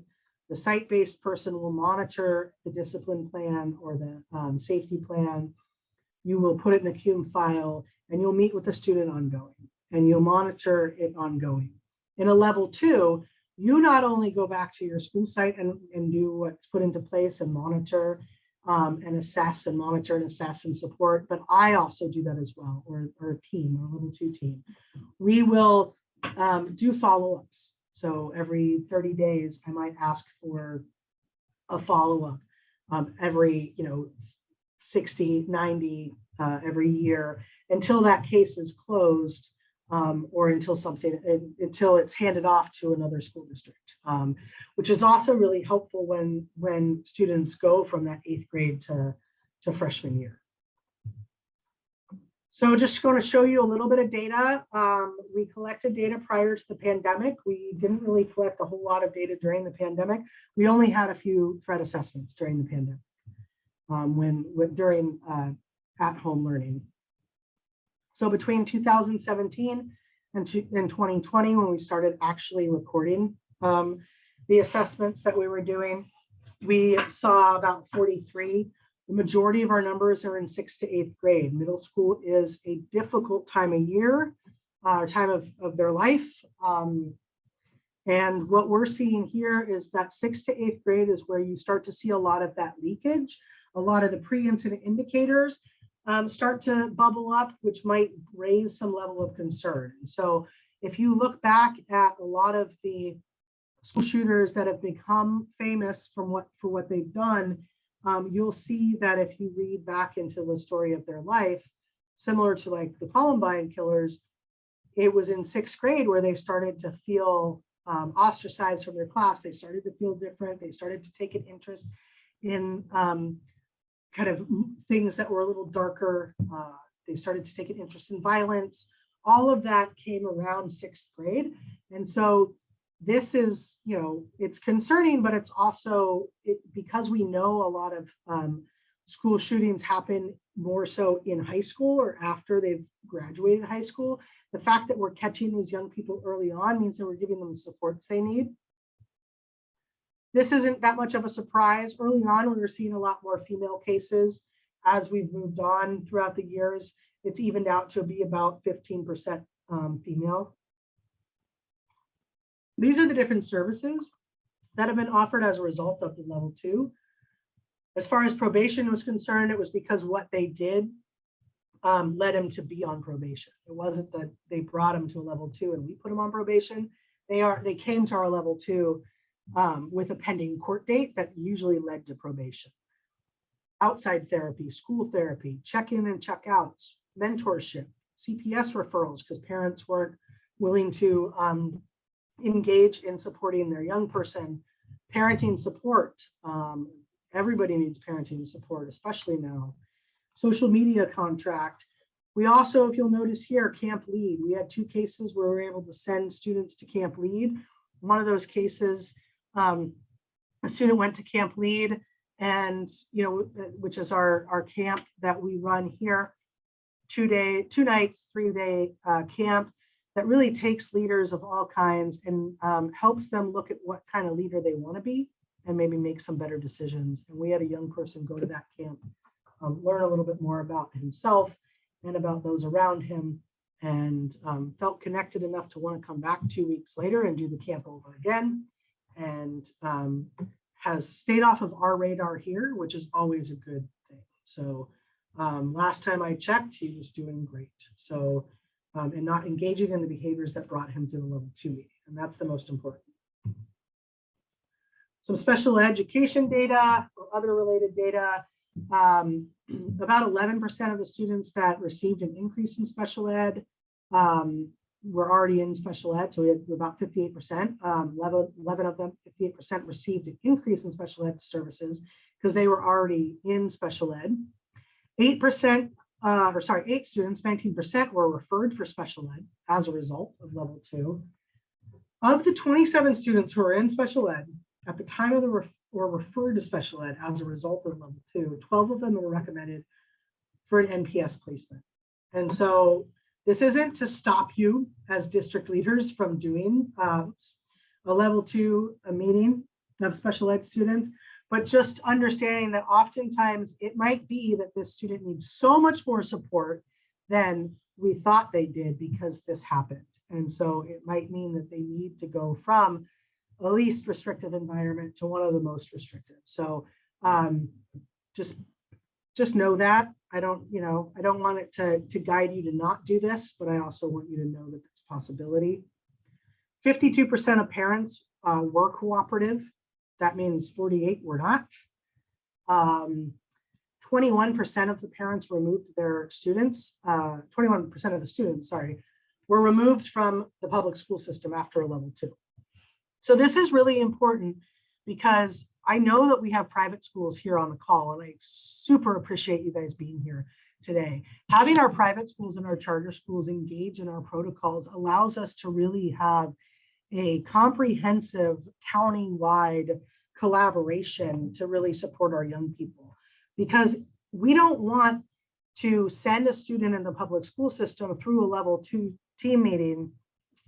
The site-based person will monitor the discipline plan or the safety plan. You will put it in the CUME file and you'll meet with the student ongoing and you'll monitor it ongoing. In a level 2, you not only go back to your school site and do what's put into place and monitor and assess and monitor and assess and support, but I also do that as well, or a team, or a level 2 team. We will do follow-ups. So every 30 days, I might ask for a follow-up every 60, 90 every year until that case is closed. Or until it's handed off to another school district, which is also really helpful when students go from that 8th grade to freshman year. So just going to show you a little bit of data. We collected data prior to the pandemic. We didn't really collect a whole lot of data during the pandemic. We only had a few threat assessments during the pandemic, during at-home learning. So between 2017 and 2020, when we started actually recording the assessments that we were doing, we saw about 43. The majority of our numbers are in 6th to 8th grade. Middle school is a difficult time of year, time of their life. And what we're seeing here is that 6th to 8th grade is where you start to see a lot of that leakage, a lot of the pre-incident indicators. start to bubble up, which might raise some level of concern. And so if you look back at a lot of the school shooters that have become famous for what they've done, you'll see that if you read back into the story of their life, similar to like the Columbine killers, it was in 6th grade where they started to feel ostracized from their class. They started to feel different. They started to take an interest in kind of things that were a little darker. They started to take an interest in violence. All of that came around 6th grade. And so this is, it's concerning, but it's also, because we know a lot of school shootings happen more so in high school or after they've graduated high school. The fact that we're catching these young people early on means that we're giving them the supports they need. This isn't that much of a surprise. Early on, we were seeing a lot more female cases. As we've moved on throughout the years, it's evened out to be about 15% female. These are the different services that have been offered as a result of the level 2. As far as probation was concerned, it was because what they did led him to be on probation. It wasn't that they brought him to a level 2 and we put him on probation. They came to our level 2 with a pending court date that usually led to probation. Outside therapy, school therapy, check-in and check-outs, mentorship, CPS referrals, because parents weren't willing to engage in supporting their young person, parenting support. Everybody needs parenting support, especially now. Social media contract. We also, if you'll notice here, Camp Lead. We had 2 cases where we were able to send students to Camp Lead. One of those cases, a student went to Camp Lead, and which is our camp that we run here, 2 nights, 3-day camp that really takes leaders of all kinds and helps them look at what kind of leader they want to be and maybe make some better decisions. And we had a young person go to that camp, learn a little bit more about himself and about those around him, and felt connected enough to want to come back 2 weeks later and do the camp over again, and has stayed off of our radar here, which is always a good thing. So last time I checked, he was doing great. So, and not engaging in the behaviors that brought him to the level 2 meeting, and that's the most important. Some special education data or other related data. About 11% of the students that received an increase in special ed were already in special ed. So we had about 58%, 11 of them, 58% received an increase in special ed services because they were already in special ed. 8 students, 19% were referred for special ed as a result of level 2. Of the 27 students who were in special ed, at the time of the were referred to special ed as a result of level 2, 12 of them were recommended for an NPS placement. And so this isn't to stop you as district leaders from doing a level 2 meeting of special ed students, but just understanding that oftentimes it might be that this student needs so much more support than we thought they did because this happened. And so it might mean that they need to go from a least restrictive environment to one of the most restrictive. So just know that. I don't want it to guide you to not do this, but I also want you to know that it's a possibility. 52% of parents were cooperative. That means 48 were not. 21% of the parents removed their students, 21% of the students, were removed from the public school system after a level 2. So this is really important because I know that we have private schools here on the call, and I super appreciate you guys being here today. Having our private schools and our charter schools engage in our protocols allows us to really have a comprehensive county-wide collaboration to really support our young people, because we don't want to send a student in the public school system through a level 2 team meeting,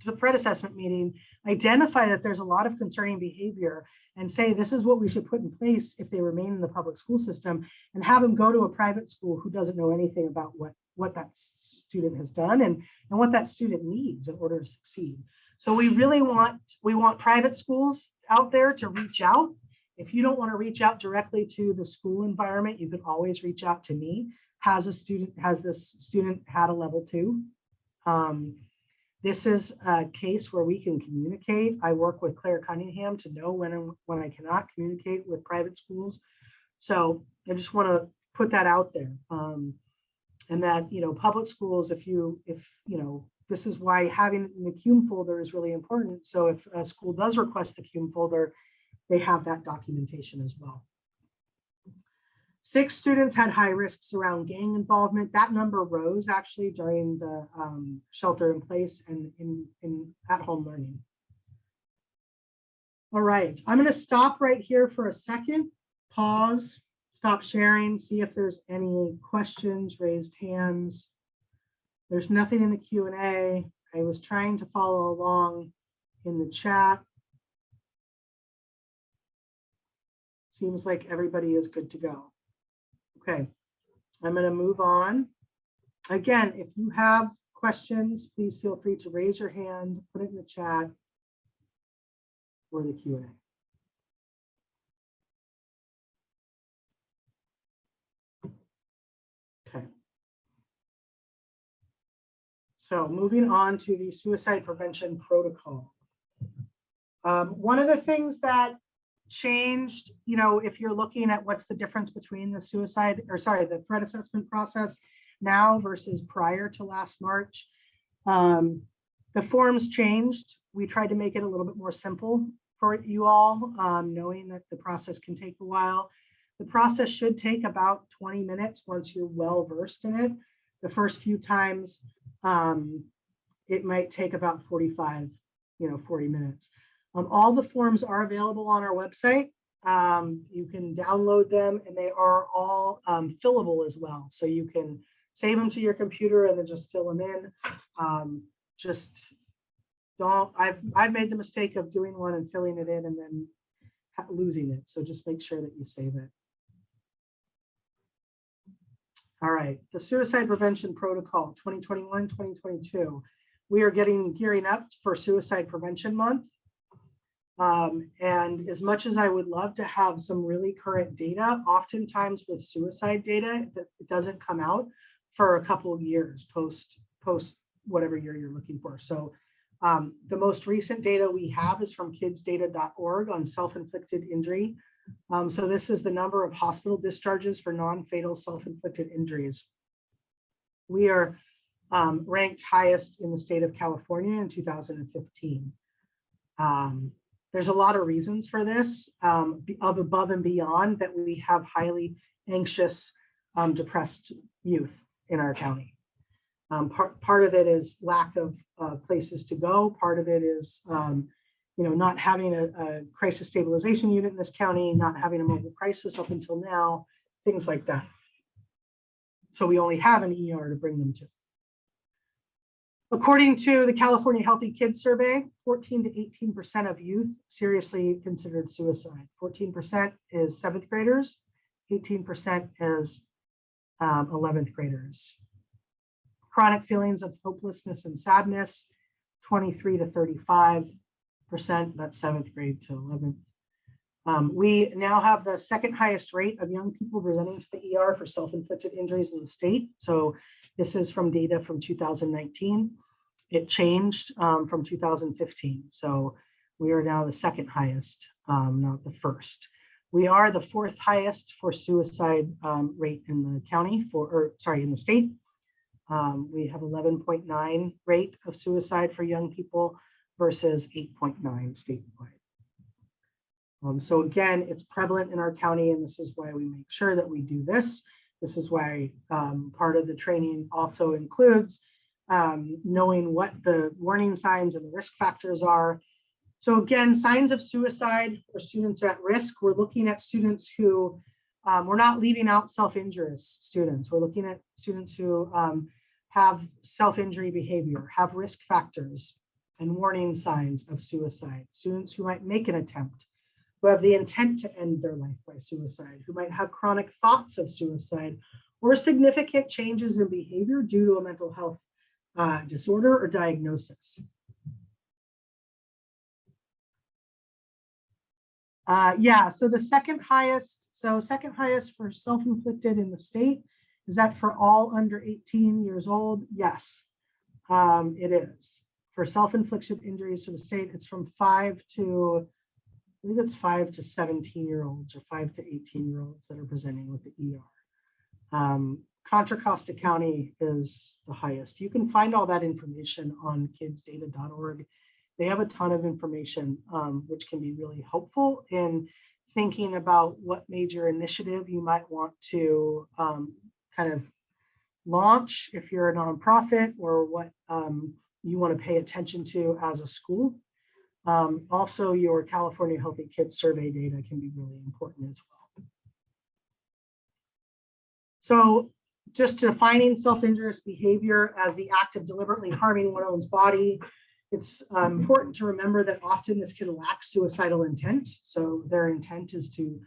the threat assessment meeting, identify that there's a lot of concerning behavior and say this is what we should put in place if they remain in the public school system, and have them go to a private school who doesn't know anything about what that student has done and what that student needs in order to succeed. So we really want private schools out there to reach out. If you don't want to reach out directly to the school environment, you can always reach out to me. has this student had a level 2? This is a case where we can communicate. I work with Claire Cunningham to know when I cannot communicate with private schools. So I just want to put that out there. And that, public schools, this is why having it in the CUME folder is really important. So if a school does request the CUME folder, they have that documentation as well. 6 students had high risks around gang involvement. That number rose actually during the shelter in place and in at-home learning. All right, I'm going to stop right here for a second, pause, stop sharing, see if there's any questions, raised hands. There's nothing in the Q&A. I was trying to follow along in the chat. Seems like everybody is good to go. Okay, I'm going to move on. Again, if you have questions, please feel free to raise your hand, put it in the chat or the Q&A. Okay. So moving on to the suicide prevention protocol. One of the things that changed, if you're looking at what's the difference between the the threat assessment process now versus prior to last March, the forms changed. We tried to make it a little bit more simple for you all, knowing that the process can take a while. The process should take about 20 minutes once you're well versed in it. The first few times, it might take about 40 minutes. All the forms are available on our website. You can download them and they are all fillable as well. So you can save them to your computer and then just fill them in. I've made the mistake of doing one and filling it in and then losing it. So just make sure that you save it. All right, the Suicide Prevention Protocol 2021-2022. We are gearing up for Suicide Prevention Month. And as much as I would love to have some really current data, oftentimes with suicide data, it doesn't come out for a couple of years post whatever year you're looking for. So the most recent data we have is from kidsdata.org on self-inflicted injury. So this is the number of hospital discharges for non-fatal self-inflicted injuries. We are ranked highest in the state of California in 2015. There's a lot of reasons for this, above and beyond that we have highly anxious, depressed youth in our county. Part of it is lack of places to go. Part of it is not having a crisis stabilization unit in this county, not having a mobile crisis up until now, things like that. So we only have an ER to bring them to. According to the California Healthy Kids Survey, 14 to 18% of youth seriously considered suicide. 14% is 7th graders, 18% is 11th graders. Chronic feelings of hopelessness and sadness, 23 to 35%, that's 7th grade to 11th. We now have the second highest rate of young people presenting to the ER for self-inflicted injuries in the state. So this is from data from 2019. It changed from 2015. So we are now the second highest, not the first. We are the 4th highest for suicide rate in the county, in the state. We have 11.9 rate of suicide for young people versus 8.9 statewide. So again, it's prevalent in our county, and this is why we make sure that we do this. This is why part of the training also includes knowing what the warning signs and the risk factors are. So again, signs of suicide for students at risk. We're looking at students who, we're not leaving out self-injurious students. We're looking at students who have self-injury behavior, have risk factors and warning signs of suicide. Students who might make an attempt, who have the intent to end their life by suicide, who might have chronic thoughts of suicide, or significant changes in behavior due to a mental health disorder or diagnosis. So the second highest for self-inflicted in the state Is that for all under 18 years old? Yes, it is. For self-inflicted injuries to the state, it's from 5 to, I believe it's 5 to 17-year-olds or 5 to 18-year-olds that are presenting with the ER. Contra Costa County is the highest. You can find all that information on kidsdata.org. They have a ton of information, which can be really helpful in thinking about what major initiative you might want to kind of launch if you're a nonprofit, or what you want to pay attention to as a school. Also, your California Healthy Kids Survey data can be really important as well. So just defining self-injurious behavior as the act of deliberately harming one's body, it's important to remember that often this can lack suicidal intent. So their intent is to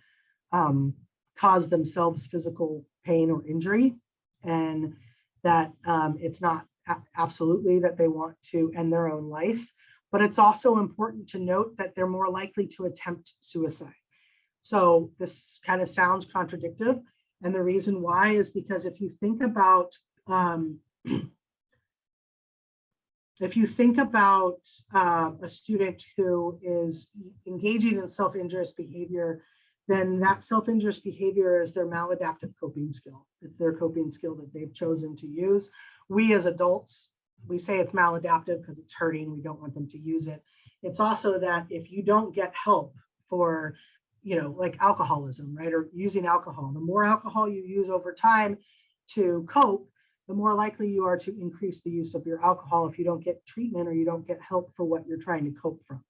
cause themselves physical pain or injury, and that it's not absolutely that they want to end their own life, but it's also important to note that they're more likely to attempt suicide. So this kind of sounds contradictory, and the reason why is because if you think about a student who is engaging in self-injurious behavior, then that self-injurious behavior is their maladaptive coping skill. It's their coping skill that they've chosen to use. We as adults, we say it's maladaptive because it's hurting. We don't want them to use it. It's also that if you don't get help for, like alcoholism, right, or using alcohol, the more alcohol you use over time to cope, the more likely you are to increase the use of your alcohol if you don't get treatment or you don't get help for what you're trying to cope from.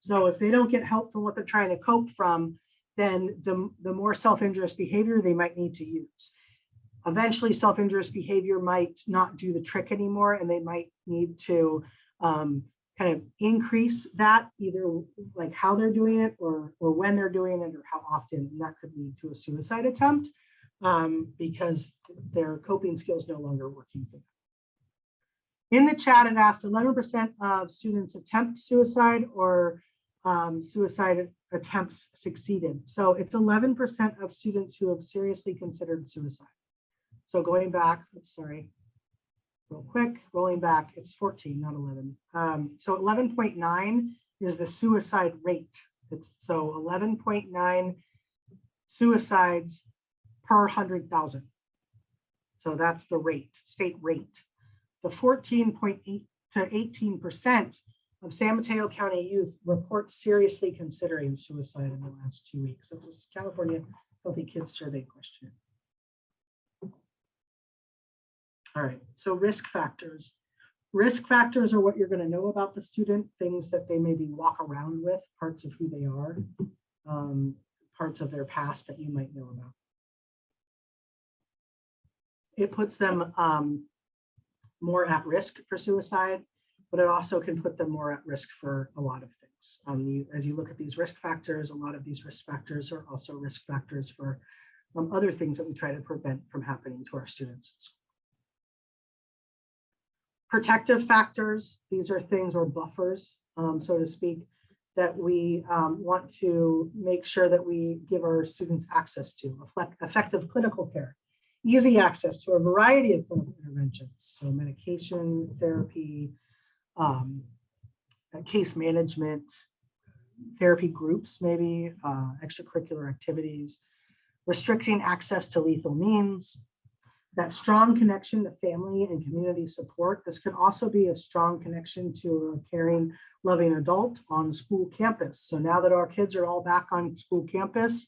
So if they don't get help from what they're trying to cope from, then the more self-injurious behavior they might need to use. Eventually, self-injurious behavior might not do the trick anymore, and they might need to kind of increase that, either like how they're doing it or when they're doing it or how often, and that could lead to a suicide attempt because their coping skills no longer working for them. In the chat, it asked 11% of students attempt suicide or suicide attempts succeeded. So it's 11% of students who have seriously considered suicide. So going back, real quick, rolling back, it's 14, not 11. So 11.9 is the suicide rate. So 11.9 suicides per 100,000. So that's the rate, state rate. The 14.8 to 18% of San Mateo County youth report seriously considering suicide in the last 2 weeks. That's a California Healthy Kids Survey question. All right, so risk factors. Risk factors are what you're going to know about the student, things that they maybe walk around with, parts of who they are, parts of their past that you might know about. It puts them more at risk for suicide, but it also can put them more at risk for a lot of things. As you look at these risk factors, a lot of these risk factors are also risk factors for other things that we try to prevent from happening to our students. Protective factors, these are things or buffers, so to speak, that we want to make sure that we give our students access to. Effective clinical care, easy access to a variety of clinical interventions, so medication, therapy, case management, therapy groups, maybe extracurricular activities, restricting access to lethal means, that strong connection to family and community support. This could also be a strong connection to a caring, loving adult on school campus. So now that our kids are all back on school campus,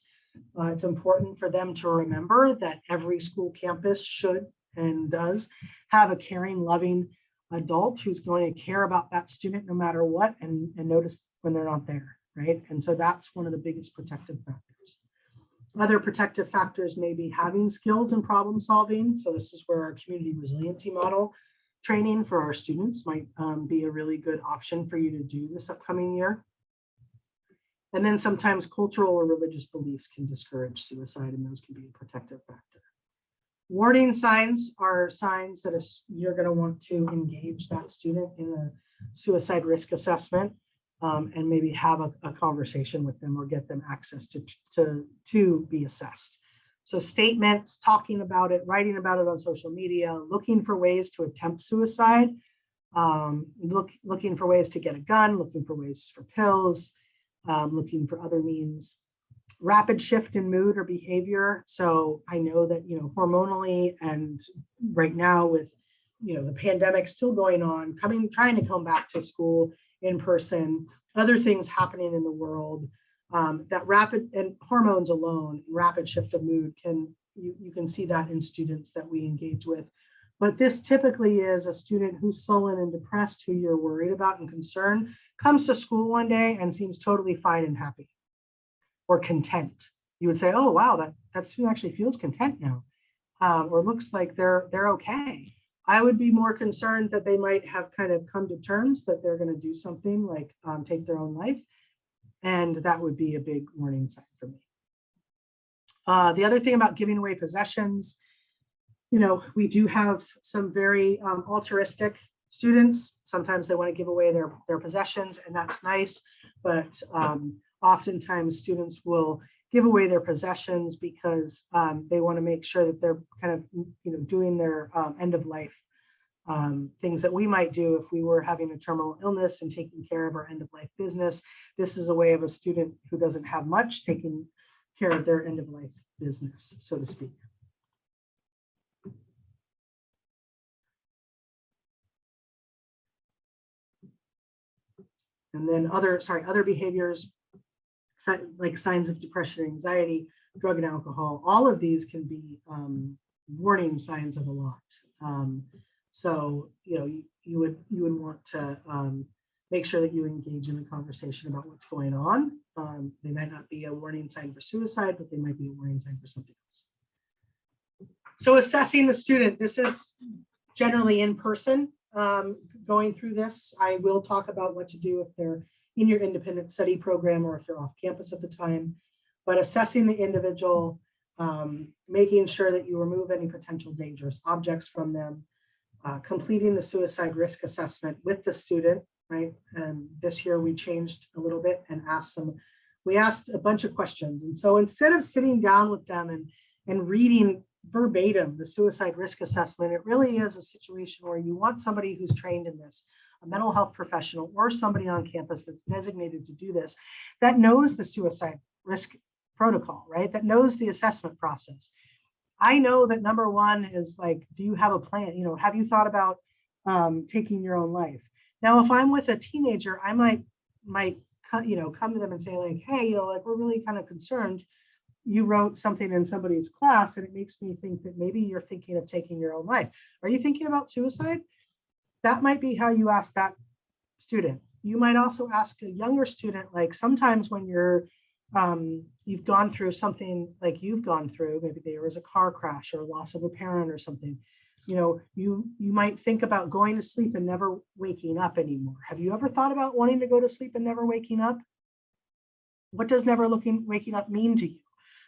it's important for them to remember that every school campus should and does have a caring, loving adult who's going to care about that student no matter what, and notice when they're not there, right? And so that's one of the biggest protective factors. Other protective factors may be having skills in problem solving. So this is where our community resiliency model training for our students might be a really good option for you to do this upcoming year. And then sometimes cultural or religious beliefs can discourage suicide, and those can be a protective factor. Warning signs are signs that you're going to want to engage that student in a suicide risk assessment. And maybe have a conversation with them or get them access to be assessed. So statements, talking about it, writing about it on social media, looking for ways to attempt suicide, looking for ways to get a gun, looking for ways for pills, looking for other means. Rapid shift in mood or behavior. So I know that, hormonally and right now with, the pandemic still going on, trying to come back to school in person, other things happening in the world, that rapid and hormones alone, rapid shift of mood you can see that in students that we engage with. But this typically is a student who's sullen and depressed, who you're worried about and concerned, comes to school one day and seems totally fine and happy or content. You would say, oh, wow, that student actually feels content now, or looks like they're okay. I would be more concerned that they might have kind of come to terms that they're going to do something like take their own life. And that would be a big warning sign for me. The other thing about giving away possessions, we do have some very altruistic students. Sometimes they want to give away their possessions, and that's nice. But oftentimes students will give away their possessions because they want to make sure that they're kind of, doing their end of life things that we might do if we were having a terminal illness and taking care of our end of life business. This is a way of a student who doesn't have much taking care of their end of life business, so to speak. And then other behaviors, like signs of depression, anxiety, drug and alcohol, all of these can be warning signs of a lot. So, you would want to make sure that you engage in a conversation about what's going on. They might not be a warning sign for suicide, but they might be a warning sign for something else. So assessing the student, this is generally in person. Going through this, I will talk about what to do if they're in your independent study program or if they're off campus at the time. But assessing the individual, making sure that you remove any potential dangerous objects from them, completing the suicide risk assessment with the student, right? And this year we changed a little bit and we asked a bunch of questions. And so instead of sitting down with them and reading verbatim the suicide risk assessment, it really is a situation where you want somebody who's trained in this, a mental health professional or somebody on campus that's designated to do this, that knows the suicide risk protocol, right? That knows the assessment process. I know that number one is like, do you have a plan? Have you thought about taking your own life? Now, if I'm with a teenager, I might come to them and say like, hey, like we're really kind of concerned. You wrote something in somebody's class and it makes me think that maybe you're thinking of taking your own life. Are you thinking about suicide? That might be how you ask that student. You might also ask a younger student, like sometimes when you've gone through something like you've gone through, maybe there was a car crash or loss of a parent or something, you might think about going to sleep and never waking up anymore. Have you ever thought about wanting to go to sleep and never waking up? What does never waking up mean to you?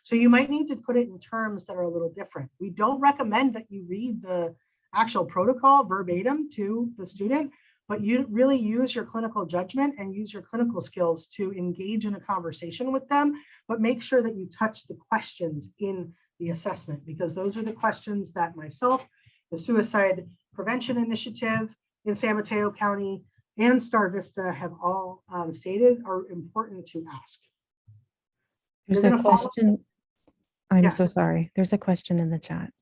So you might need to put it in terms that are a little different. We don't recommend that you read the actual protocol verbatim to the student, but you really use your clinical judgment and use your clinical skills to engage in a conversation with them, but make sure that you touch the questions in the assessment, because those are the questions that myself, the Suicide Prevention Initiative in San Mateo County, and Star Vista have all stated are important to ask. There's a question. I'm so Yes. sorry. There's a question in the chat.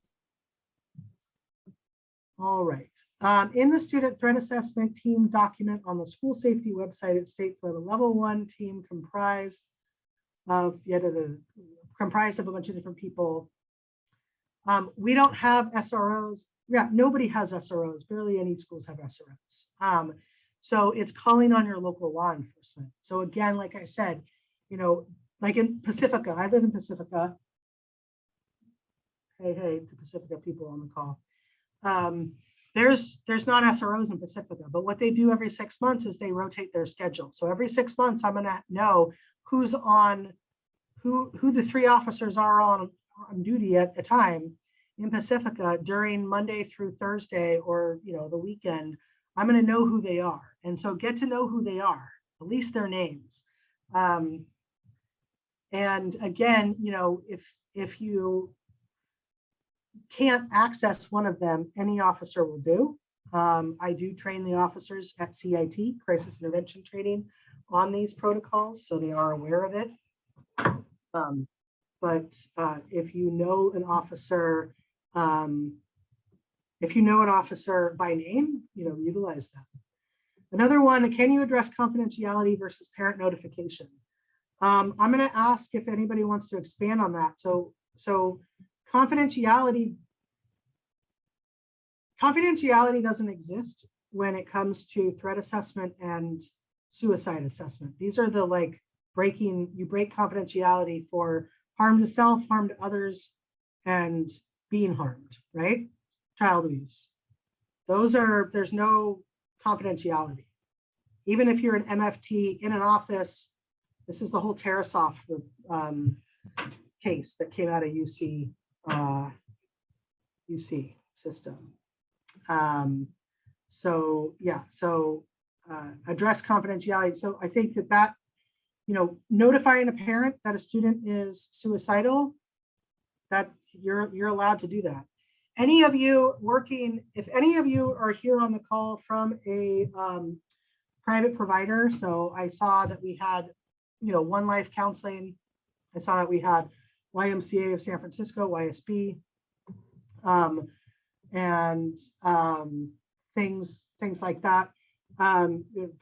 All right. In the student threat assessment team document on the school safety website, it states that a level 1 team comprised of a bunch of different people. We don't have SROs. Yeah, nobody has SROs. Barely any schools have SROs. So it's calling on your local law enforcement. So again, like I said, like in Pacifica, I live in Pacifica. Hey, the Pacifica people on the call. There's not SROs in Pacifica, but what they do every 6 months is they rotate their schedule. So every 6 months, I'm gonna know who's on, who the 3 officers are on duty at a time in Pacifica during Monday through Thursday or the weekend. I'm gonna know who they are. And so get to know who they are, at least their names. And again, if you can't access one of them, any officer will do. I do train the officers at CIT, Crisis Intervention Training, on these protocols, so they are aware of it. But if you know an officer, by name, utilize them. Another one, can you address confidentiality versus parent notification? I'm going to ask if anybody wants to expand on that. So confidentiality doesn't exist when it comes to threat assessment and suicide assessment. These are the you break confidentiality for harm to self, harm to others, and being harmed, right? Child abuse. There's no confidentiality. Even if you're an MFT in an office, this is the whole Tarasoff case that came out of UC system. Address confidentiality. So I think that notifying a parent that a student is suicidal, that you're allowed to do that. Any of you if any of you are here on the call from a private provider, so I saw that we had, One Life Counseling. I saw that we had YMCA of San Francisco, YSB, and things like that,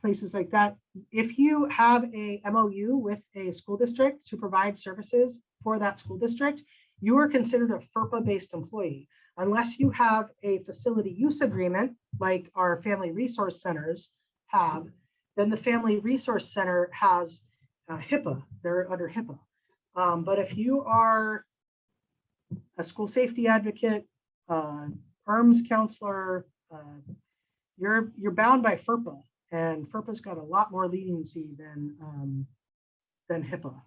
places like that. If you have a MOU with a school district to provide services for that school district, you are considered a FERPA-based employee. Unless you have a facility use agreement, like our family resource centers have, then the Family Resource Center has HIPAA. They're under HIPAA. But if you are a school safety advocate, ERMS counselor, you're bound by FERPA, and FERPA's got a lot more leniency than HIPAA.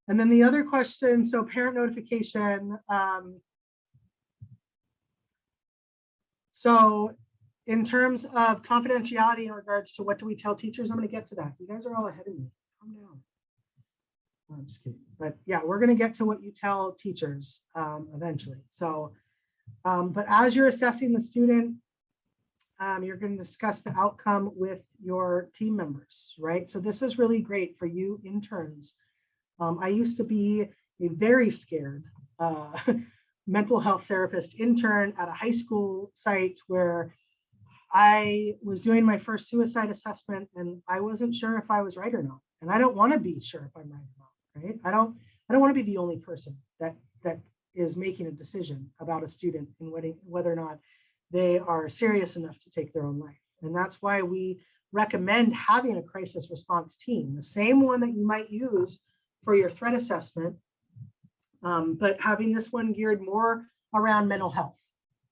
And then the other question, so parent notification. So in terms of confidentiality in regards to what do we tell teachers, I'm going to get to that. You guys are all ahead of me. Calm down. I'm just kidding. But yeah, we're going to get to what you tell teachers eventually. So, but as you're assessing the student, you're going to discuss the outcome with your team members, right? So this is really great for you interns. I used to be a very scared mental health therapist intern at a high school site where I was doing my first suicide assessment and I wasn't sure if I was right or not. And I don't want to be sure if I'm right or not, right? I don't want to be the only person that is making a decision about a student and whether or not they are serious enough to take their own life. And that's why we recommend having a crisis response team, the same one that you might use for your threat assessment, but having this one geared more around mental health,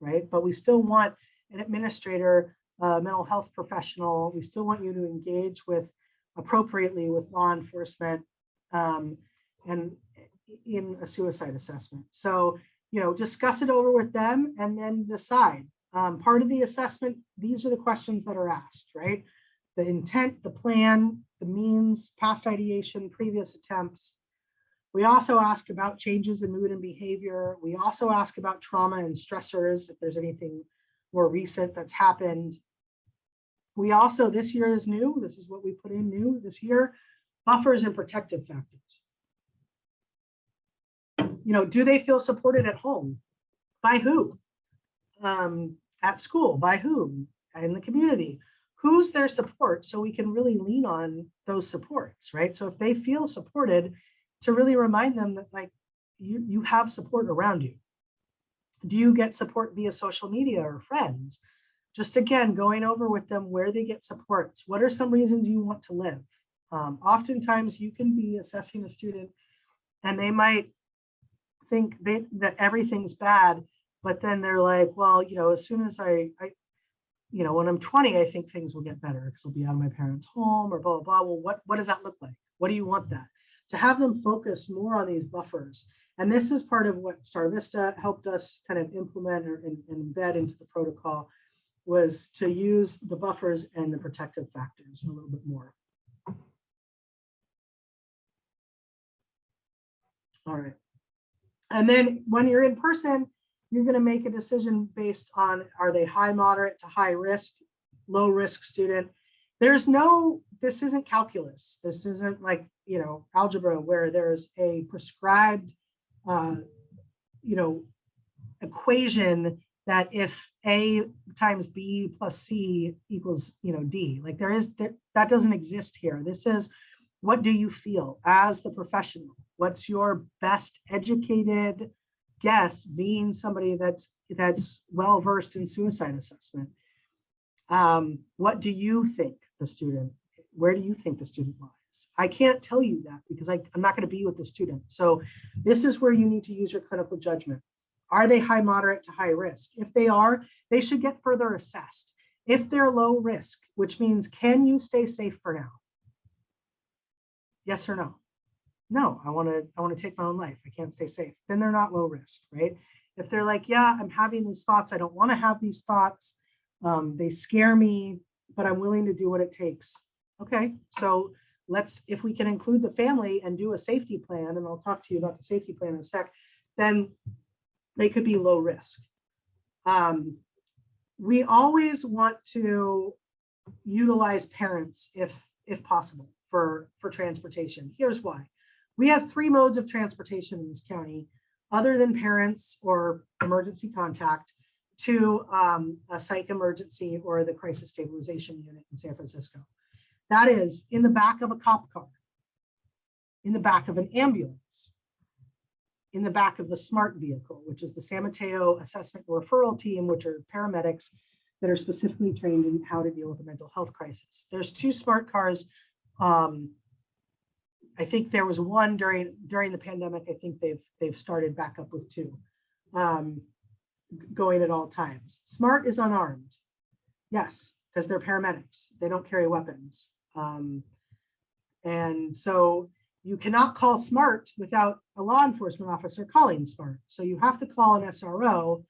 right? But we still want an administrator, mental health professional. We still want you to engage appropriately with law enforcement and in a suicide assessment. So, discuss it over with them and then decide. Part of the assessment, these are the questions that are asked, right? The intent, the plan, the means, past ideation, previous attempts. We also ask about changes in mood and behavior. We also ask about trauma and stressors, if there's anything more recent that's happened. We also, this year is new, this is what we put in new this year, buffers and protective factors. Do they feel supported at home? By who? At school, by whom? In the community. Who's their support, so we can really lean on those supports, right? So if they feel supported, to really remind them that you have support around you. Do you get support via social media or friends? Just again, going over with them where they get supports. What are some reasons you want to live? Oftentimes you can be assessing a student and they might think that everything's bad, but then they're like, well, as soon as when I'm 20, I think things will get better because I'll be out of my parents' home or blah, blah, blah. Well, what does that look like? What do you want that? To have them focus more on these buffers. And this is part of what Star Vista helped us kind of implement and embed into the protocol, was to use the buffers and the protective factors a little bit more. All right. And then when you're in person, you're going to make a decision based on, are they high, moderate to high risk, low risk student? There's no, this isn't calculus. This isn't like, you know, algebra where there's a prescribed, you know, equation that if A times B plus C equals, you know, D. Like that doesn't exist here. This is, what do you feel as the professional? What's your best educated guess, being somebody that's well versed in suicide assessment? What do you think the student, where do you think the student lies? I can't tell you that because I'm not going to be with the student. So this is where you need to use your clinical judgment. Are they high, moderate to high risk? If they are, they should get further assessed. If they're low risk, which means, can you stay safe for now? Yes or no? No, I want to take my own life. I can't stay safe. Then they're not low risk, right? If they're like, yeah, I'm having these thoughts. I don't want to have these thoughts. They scare me, but I'm willing to do what it takes. Okay, so if we can include the family and do a safety plan, and I'll talk to you about the safety plan in a sec, then they could be low risk. We always want to utilize parents if possible for transportation. Here's why. We have 3 modes of transportation in this county, other than parents or emergency contact, to a psych emergency or the crisis stabilization unit in San Francisco. That is in the back of a cop car, in the back of an ambulance, in the back of the SMART vehicle, which is the San Mateo Assessment and Referral Team, which are paramedics that are specifically trained in how to deal with a mental health crisis. There's 2 SMART cars. I think there was one during the pandemic. I think they've started back up with 2, going at all times. SMART is unarmed. Yes, because they're paramedics. They don't carry weapons. And so you cannot call SMART without a law enforcement officer calling SMART. So you have to call an SRO.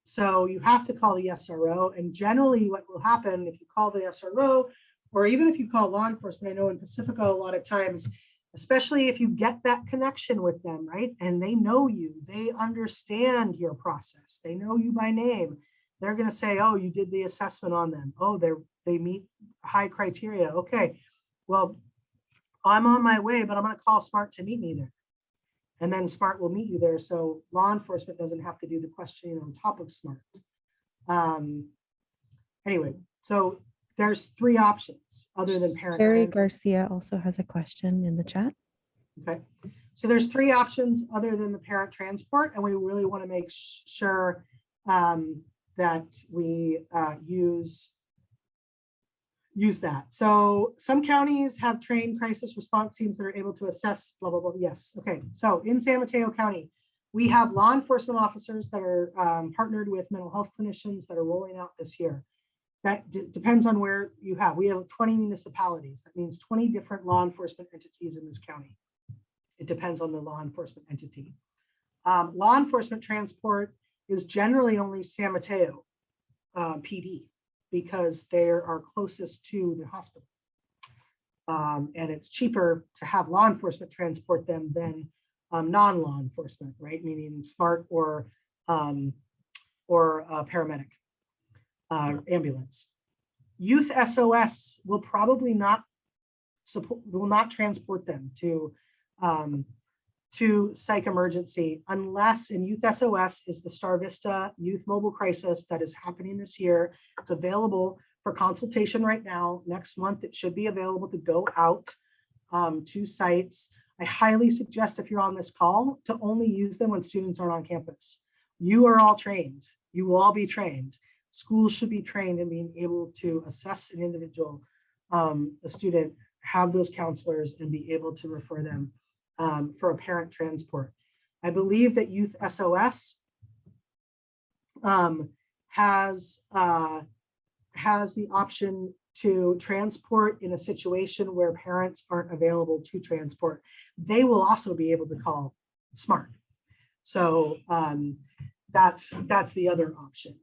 So you have to call the SRO. And generally what will happen if you call the SRO, or even if you call law enforcement, I know in Pacifica, a lot of times, especially if you get that connection with them, right? And they know you, they understand your process. They know you by name. They're going to say, oh, you did the assessment on them. Oh, they meet high criteria. Okay, well, I'm on my way, but I'm going to call SMART to meet me there. And then SMART will meet you there. So law enforcement doesn't have to do the questioning on top of SMART. Anyway, so there's 3 options other than parent. Terry Garcia also has a question in the chat. Okay, so there's 3 options other than the parent transport, and we really want to make sure that we use that. So some counties have trained crisis response teams that are able to assess blah, blah, blah. Yes. Okay. So in San Mateo County, we have law enforcement officers that are partnered with mental health clinicians that are rolling out this year. That depends on where you have. We have 20 municipalities. That means 20 different law enforcement entities in this county. It depends on the law enforcement entity. Law enforcement transport is generally only San Mateo PD, because they are closest to the hospital. And it's cheaper to have law enforcement transport them than non-law enforcement, right? Meaning SMART or paramedic ambulance. Youth SOS will probably not transport them to psych emergency unless, in Youth SOS is the Star Vista Youth Mobile Crisis that is happening this year. It's available for consultation right now. Next month, it should be available to go out to sites. I highly suggest, if you're on this call, to only use them when students aren't on campus. You are all trained. You will all be trained. Schools should be trained in being able to assess an individual, a student, have those counselors, and be able to refer them for a parent transport. I believe that Youth SOS has the option to transport in a situation where parents aren't available to transport. They will also be able to call SMART. So that's the other option.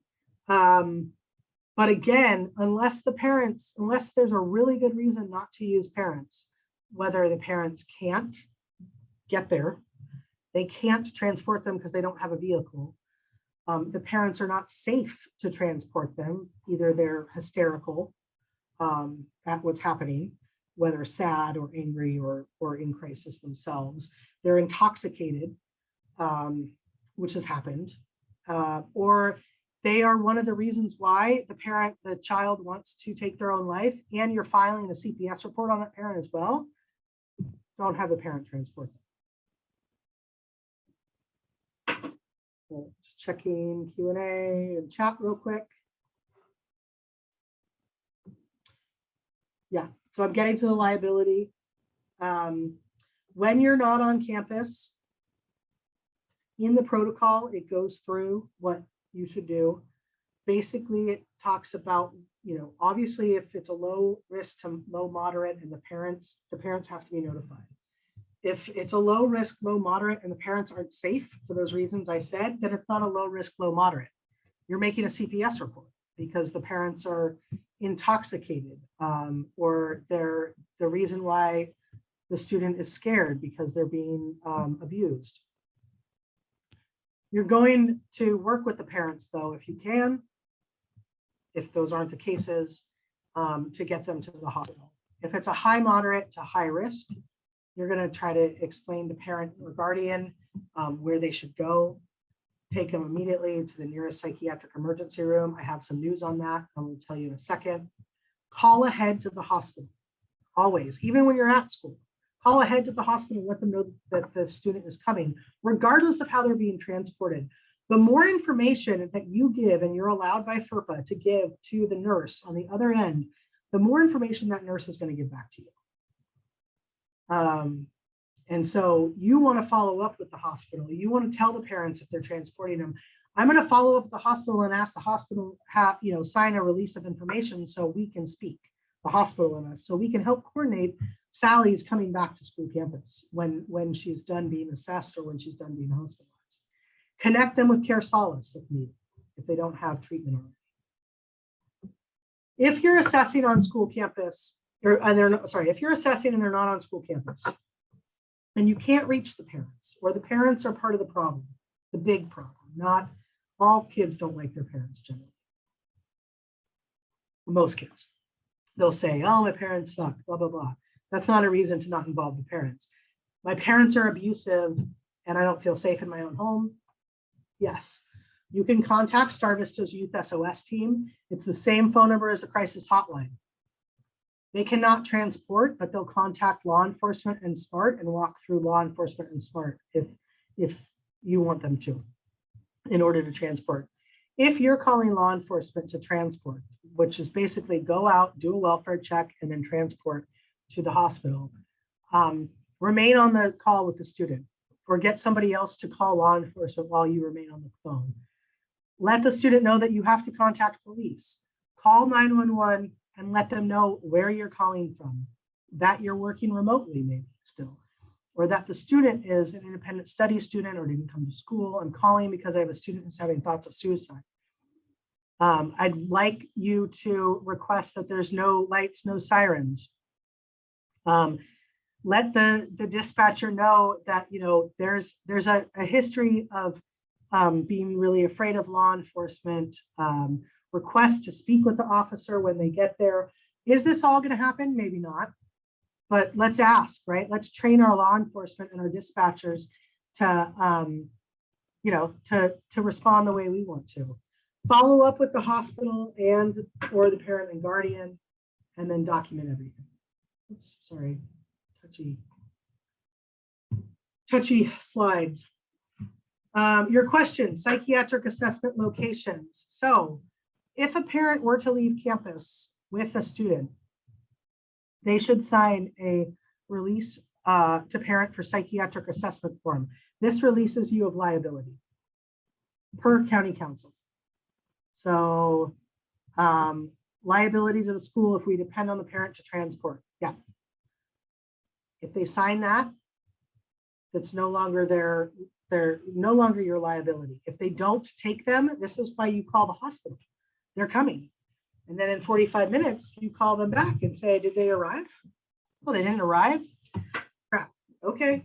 But again, unless there's a really good reason not to use parents, whether the parents can't get there, They can't transport them because they don't have a vehicle. The parents are not safe to transport them. Either they're hysterical at what's happening, whether sad or angry or in crisis themselves. They're intoxicated, which has happened, or they are one of the reasons why the child wants to take their own life, and you're filing a CPS report on that parent as well. Don't have the parent transport them. So just checking Q&A and chat real quick. Yeah, so I'm getting to the liability. When you're not on campus, in the protocol, it goes through what you should do. Basically, it talks about, obviously, if it's a low risk to low moderate and the parents have to be notified. If it's a low risk, low moderate, and the parents aren't safe for those reasons I said, then it's not a low risk, low moderate. You're making a CPS report because the parents are intoxicated, or the reason why the student is scared because they're being abused. You're going to work with the parents, though, if you can, if those aren't the cases, to get them to the hospital. If it's a high moderate to high risk, you're going to try to explain to parent or guardian where they should go. Take them immediately to the nearest psychiatric emergency room. I have some news on that. I will tell you in a second. Call ahead to the hospital, always, even when you're at school. Call ahead to the hospital, let them know that the student is coming, regardless of how they're being transported. The more information that you give, and you're allowed by FERPA to give to the nurse on the other end, the more information that nurse is going to give back to you. And so you want to follow up with the hospital. You want to tell the parents if they're transporting them. I'm going to follow up with the hospital and ask the hospital, sign a release of information so we can speak, the hospital and us, so we can help coordinate Sally's coming back to school campus when she's done being assessed or when she's done being hospitalized. Connect them with Care Solace if needed, if they don't have treatment already. If you're assessing on school campus, if you're assessing and they're not on school campus, and you can't reach the parents, or the parents are part of the problem, the big problem. Not all kids don't like their parents generally. Most kids. They'll say, oh, my parents suck, blah, blah, blah. That's not a reason to not involve the parents. My parents are abusive and I don't feel safe in my own home. Yes, you can contact Star Vista's Youth SOS team. It's the same phone number as the crisis hotline. They cannot transport, but they'll contact law enforcement and SMART and walk through law enforcement and SMART if you want them to, in order to transport. If you're calling law enforcement to transport, which is basically go out, do a welfare check, and then transport to the hospital, remain on the call with the student, or get somebody else to call law enforcement while you remain on the phone. Let the student know that you have to contact police. Call 911 and let them know where you're calling from, that you're working remotely maybe still, or that the student is an independent study student or didn't come to school. I'm calling because I have a student who's having thoughts of suicide. I'd like you to request that there's no lights, no sirens. Let the dispatcher know that there's a history of being really afraid of law enforcement. Request to speak with the officer when they get there. Is this all going to happen? Maybe not, but let's ask, right? Let's train our law enforcement and our dispatchers to respond the way we want to. Follow up with the hospital or the parent and guardian, and then document everything. Oops, sorry, touchy slides. Your question, psychiatric assessment locations. So if a parent were to leave campus with a student, they should sign a release to parent for psychiatric assessment form. This releases you of liability per county council. So liability to the school if we depend on the parent to transport. Yeah. If they sign that, it's no longer they're no longer your liability. If they don't take them, this is why you call the hospital. They're coming. And then in 45 minutes, you call them back and say, did they arrive? Well, they didn't arrive. Crap. Okay.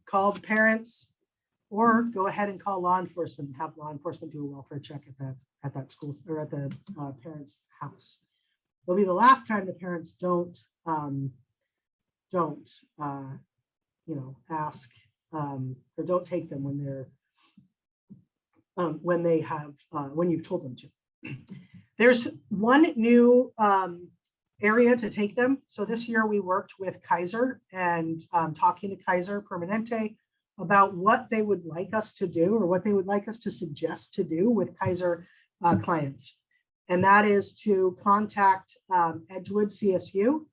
Call the parents, or go ahead and call law enforcement and have law enforcement do a welfare check at that school or at the parent's house. It'll be the last time the parents don't ask or don't take them when they're when you've told them to. There's one new area to take them. So this year we worked with Kaiser and talking to Kaiser Permanente about what they would like us to do or what they would like us to suggest to do with Kaiser clients. And that is to contact Edgewood CSU.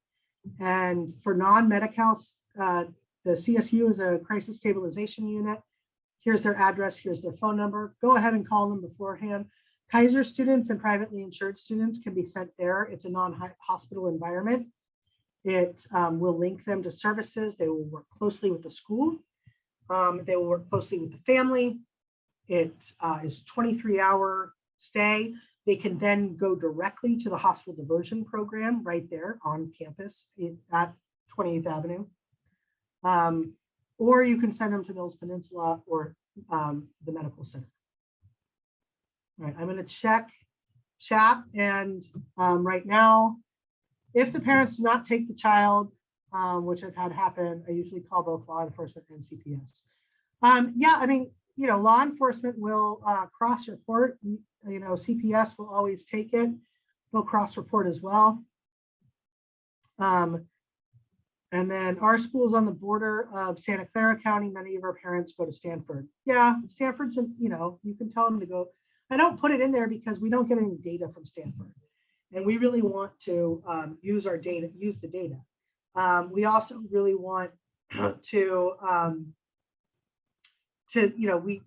And for non-Medi-Cal, the CSU is a crisis stabilization unit. Here's their address, here's their phone number. Go ahead and call them beforehand. Kaiser students and privately insured students can be sent there. It's a non-hospital environment. It will link them to services. They will work closely with the school. They will work closely with the family. It is a 23-hour stay. They can then go directly to the hospital diversion program right there on campus at 28th Avenue. Or you can send them to Mills Peninsula or the medical center. All right, I'm going to check chat, and right now, if the parents do not take the child, which I've had happen, I usually call both law enforcement and CPS. Yeah, I mean, law enforcement will cross-report. CPS will always take it. They'll cross-report as well. And then our school's on the border of Santa Clara County. Many of our parents go to Stanford. Yeah, Stanford's, you can tell them to go. I don't put it in there because we don't get any data from Stanford. And we really want to use our data, use the data. We also really want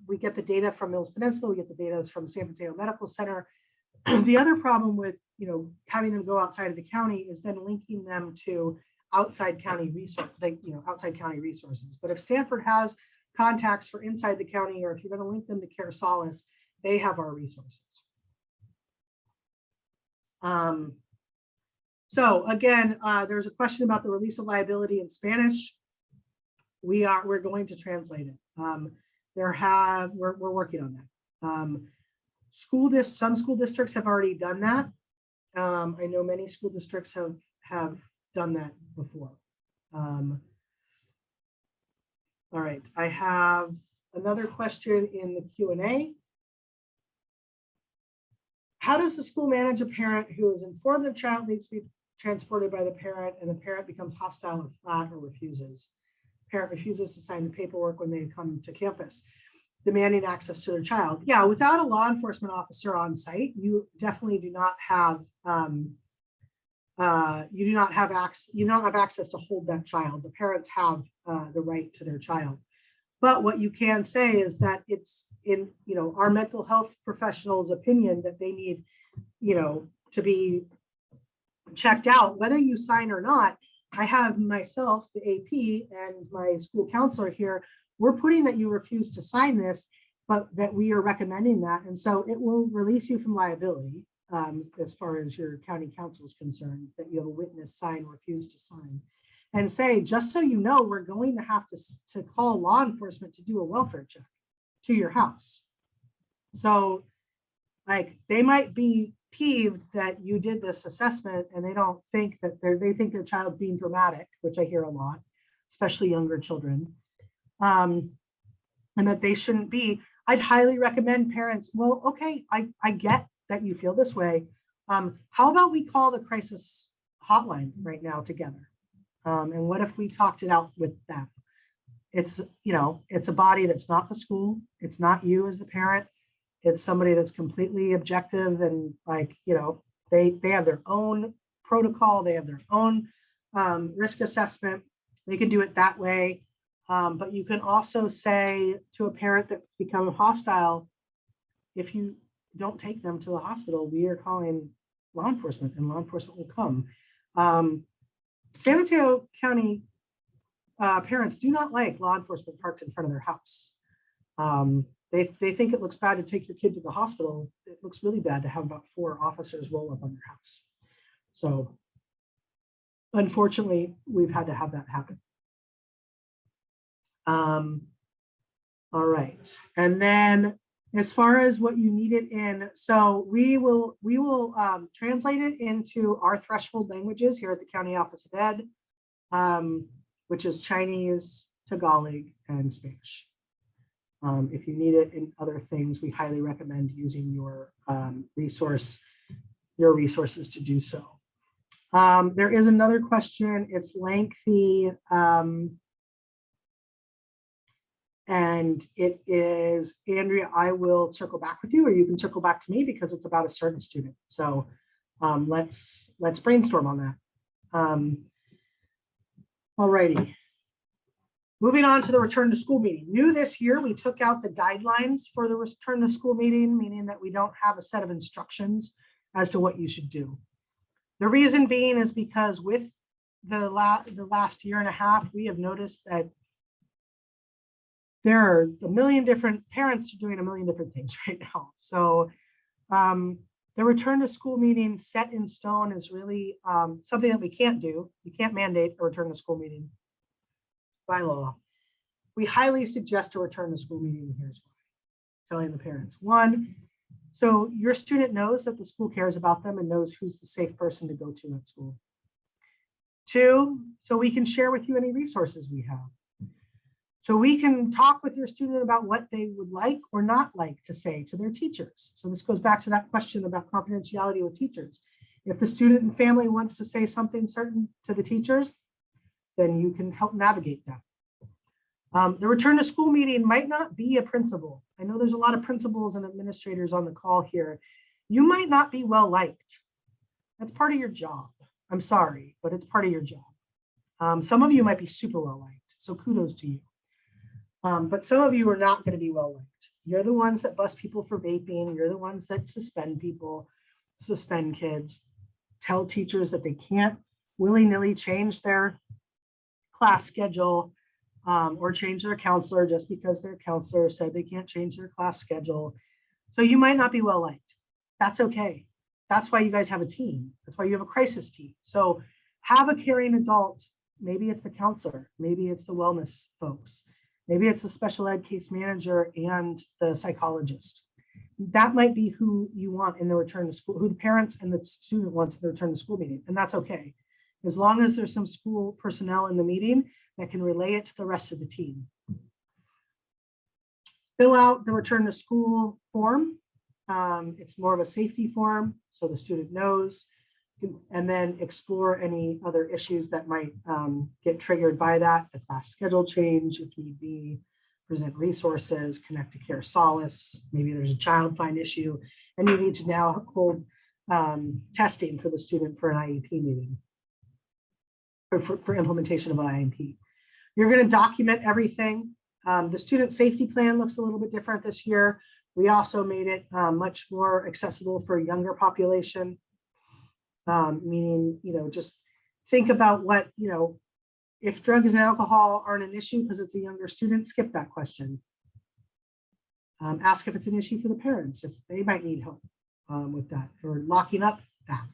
we get the data from Mills Peninsula, we get the data from San Mateo Medical Center. The other problem with, having them go outside of the county is then linking them to outside county resources. But if Stanford has contacts for inside the county, or if you're going to link them to Care Solace, they have our resources. So again, there's a question about the release of liability in Spanish. We're going to translate it. We're working on that. Some school districts have already done that. I know many school districts have done that before. All right, I have another question in the Q&A. How does the school manage a parent who is informed their child needs to be transported by the parent and the parent becomes hostile or flat or refuses? Parent refuses to sign the paperwork when they come to campus, demanding access to their child. Yeah, without a law enforcement officer on site, you definitely do not have access to hold that child. The parents have the right to their child. But what you can say is that it's in our mental health professionals' opinion that they need to be checked out, whether you sign or not. I have myself, the AP, and my school counselor here. We're putting that you refuse to sign this, but that we are recommending that, and so it will release you from liability as far as your county council is concerned, that you have a witness sign or refuse to sign. And say, just so you know, we're going to have to call law enforcement to do a welfare check to your house. So like they might be peeved that you did this assessment and they don't think that they think their child's being dramatic, which I hear a lot, especially younger children, and that they shouldn't be. I'd highly recommend parents, well, okay, I get that you feel this way. How about we call the crisis hotline right now together? And what if we talked it out with them? It's, it's a body that's not the school. It's not you as the parent. It's somebody that's completely objective and they have their own protocol. They have their own risk assessment. They can do it that way. But you can also say to a parent that's become hostile, if you don't take them to the hospital, we are calling law enforcement and law enforcement will come. San Mateo County parents do not like law enforcement parked in front of their house. They think it looks bad to take your kid to the hospital. It looks really bad to have about 4 officers roll up on your house. So unfortunately, we've had to have that happen. All right. And then as far as what you need it in, so we will translate it into our threshold languages here at the County Office of Ed, which is Chinese, Tagalog, and Spanish. If you need it in other things, we highly recommend using your resources to do so. There is another question. It's lengthy. And it is, Andrea, I will circle back with you, or you can circle back to me because it's about a certain student. So let's brainstorm on that. All righty. Moving on to the return to school meeting. New this year, we took out the guidelines for the return to school meeting, meaning that we don't have a set of instructions as to what you should do. The reason being is because with the last year and a half, we have noticed that there are a million different parents doing a million different things right now. So the return to school meeting set in stone is really something that we can't do. You can't mandate a return to school meeting by law. We highly suggest a return to school meeting. Here's why. Telling the parents. One, so your student knows that the school cares about them and knows who's the safe person to go to at school. Two, so we can share with you any resources we have. So we can talk with your student about what they would like or not like to say to their teachers. So this goes back to that question about confidentiality with teachers. If the student and family wants to say something certain to the teachers, then you can help navigate that. The return to school meeting might not be a principal. I know there's a lot of principals and administrators on the call here. You might not be well liked. That's part of your job. I'm sorry, but it's part of your job. Some of you might be super well liked, so kudos to you. But some of you are not going to be well liked. You're the ones that bust people for vaping. You're the ones that suspend people, suspend kids, tell teachers that they can't willy-nilly change their class schedule or change their counselor just because their counselor said they can't change their class schedule. So you might not be well liked. That's okay. That's why you guys have a team. That's why you have a crisis team. So have a caring adult. Maybe it's the counselor. Maybe it's the wellness folks. Maybe it's the special ed case manager and the psychologist. That might be who you want in the return to school, who the parents and the student wants in the return to school meeting. And that's okay. As long as there's some school personnel in the meeting that can relay it to the rest of the team. Fill out the return to school form. It's more of a safety form, so the student knows, and then explore any other issues that might get triggered by that, the class schedule change, if need be, present resources, connect to care solace, maybe there's a child find issue, and you need to now hold testing for the student for an IEP meeting, or for implementation of an IEP. You're going to document everything. The student safety plan looks a little bit different this year. We also made it much more accessible for a younger population. Meaning, just think about what, if drugs and alcohol aren't an issue because it's a younger student, skip that question. Ask if it's an issue for the parents, if they might need help with that, or locking up that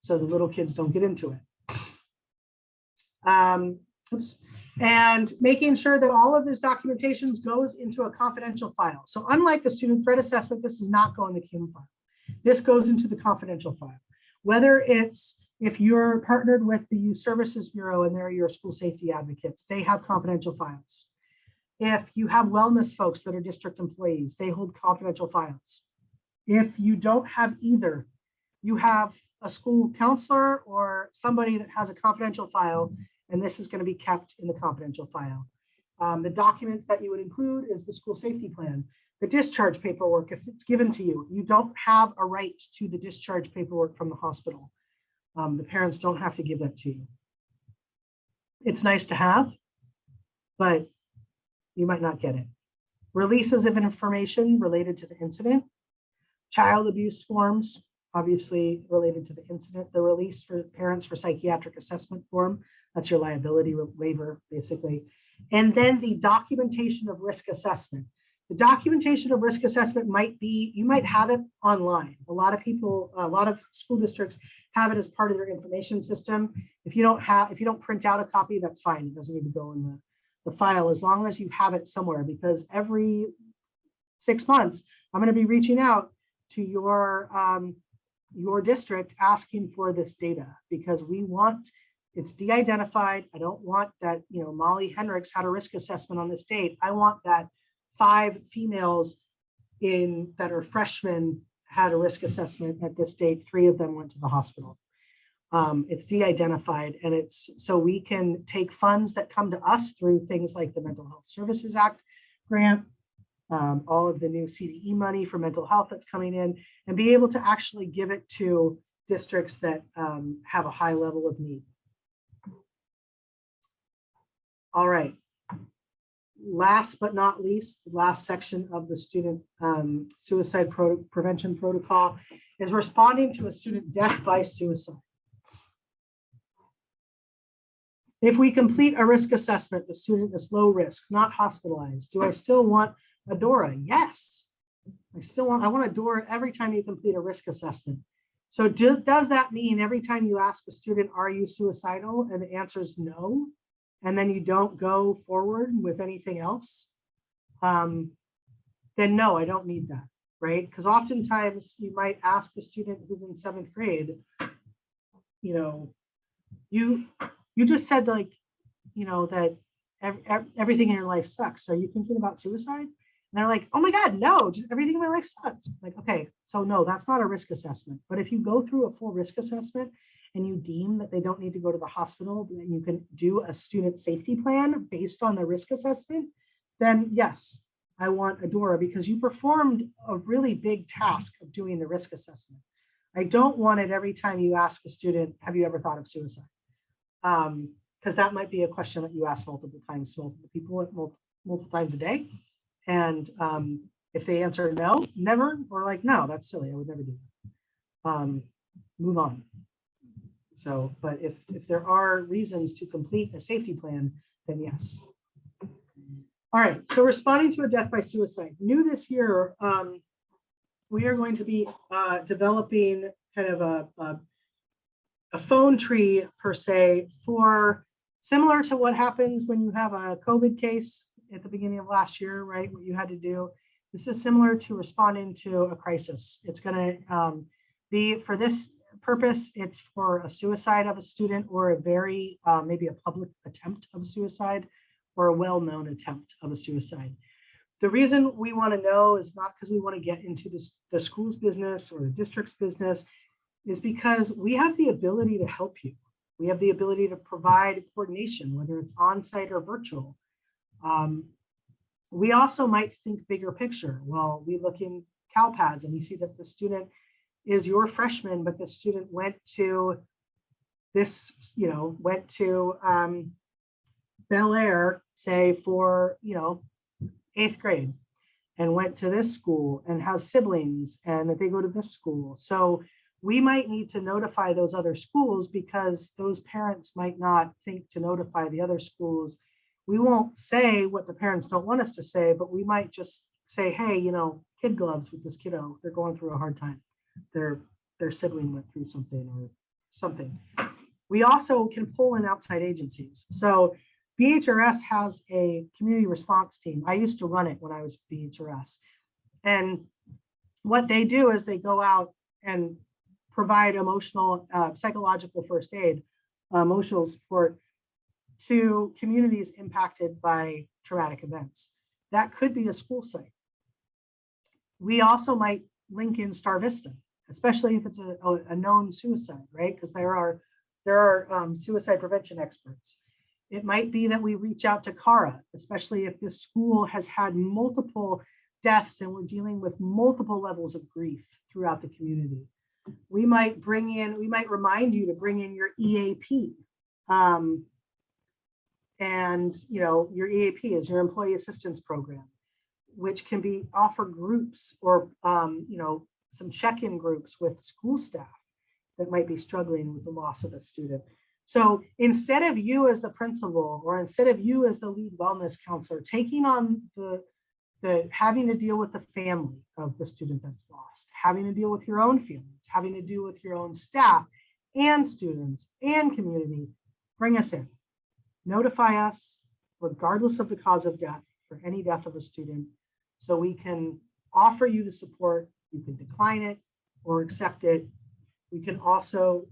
so the little kids don't get into it. And making sure that all of this documentation goes into a confidential file. So unlike the student threat assessment, this does not go in the CUM file. This goes into the confidential file. Whether it's if you're partnered with the Youth Services Bureau and they're your school safety advocates, they have confidential files. If you have wellness folks that are district employees, they hold confidential files. If you don't have either, you have a school counselor or somebody that has a confidential file, and this is going to be kept in the confidential file. The documents that you would include is the school safety plan, the discharge paperwork, if it's given to you. You don't have a right to the discharge paperwork from the hospital. The parents don't have to give that to you. It's nice to have, but you might not get it. Releases of information related to the incident. Child abuse forms, obviously related to the incident. The release for parents for psychiatric assessment form. That's your liability waiver, basically. And then the documentation of risk assessment. The documentation of risk assessment might be, you might have it online. A lot of people, a lot of school districts have it as part of their information system. If you don't print out a copy, that's fine. It doesn't need to go in the file as long as you have it somewhere, because every 6 months, I'm going to be reaching out to your district asking for this data, because we want, it's de-identified. I don't want that, you know, Molly Hendricks had a risk assessment on this date. I want that 5 females that are freshmen had a risk assessment at this date. 3 of them went to the hospital. It's de-identified, and it's so we can take funds that come to us through things like the Mental Health Services Act grant, all of the new CDE money for mental health that's coming in, and be able to actually give it to districts that have a high level of need. All right. Last but not least, the last section of the student suicide prevention protocol is responding to a student death by suicide. If we complete a risk assessment, the student is low risk, not hospitalized. Do I still want a DORA? Yes. I want a DORA every time you complete a risk assessment. So does that mean every time you ask a student, are you suicidal? And the answer is no, and then you don't go forward with anything else, then no, I don't need that, right? Because oftentimes you might ask a student who's in 7th grade, you know, you just said, like, you know, that everything in your life sucks. So are you thinking about suicide? And they're like, oh my God, no, just everything in my life sucks. Like, okay, so no, that's not a risk assessment. But if you go through a full risk assessment and you deem that they don't need to go to the hospital, and you can do a student safety plan based on the risk assessment, then yes, I want a DORA, because you performed a really big task of doing the risk assessment. I don't want it every time you ask a student, have you ever thought of suicide? Because that might be a question that you ask multiple times to multiple people multiple times a day. And if they answer no, never, or like, no, that's silly, I would never do that. Move on. So, but if there are reasons to complete a safety plan, then yes. All right, so responding to a death by suicide. New this year, we are going to be developing kind of a phone tree per se, for similar to what happens when you have a COVID case at the beginning of last year, right? What you had to do. This is similar to responding to a crisis. It's going to be, for this purpose, it's for a suicide of a student, or a very maybe a public attempt of suicide, or a well-known attempt of a suicide. The reason we want to know is not because we want to get into the school's business or the district's business, is because we have the ability to help you. We have the ability to provide coordination, whether it's on-site or virtual. We also might think bigger picture. Well, we look in CalPads and we see that the student is your freshman, but the student went to this, you know, went to Bel Air, say for, you know, 8th grade, and went to this school and has siblings, and that they go to this school. So we might need to notify those other schools, because those parents might not think to notify the other schools. We won't say what the parents don't want us to say, but we might just say, hey, you know, kid gloves with this kiddo, they're going through a hard time. Their sibling went through something or something. We also can pull in outside agencies. So BHRS has a community response team. I used to run it when I was BHRS. And what they do is they go out and provide emotional, psychological first aid, emotional support to communities impacted by traumatic events. That could be a school site. We also might link in Star Vista, especially if it's a known suicide, right? Because there are suicide prevention experts. It might be that we reach out to CARA, especially if the school has had multiple deaths and we're dealing with multiple levels of grief throughout the community. We might remind you to bring in your EAP. And you know, your EAP is your employee assistance program, which can be offer groups or you know, some check-in groups with school staff that might be struggling with the loss of a student. So instead of you as the principal, or instead of you as the lead wellness counselor taking on the having to deal with the family of the student that's lost, having to deal with your own feelings, having to deal with your own staff and students and community, bring us in. Notify us, regardless of the cause of death, for any death of a student. So we can offer you the support, you can decline it or accept it. We can also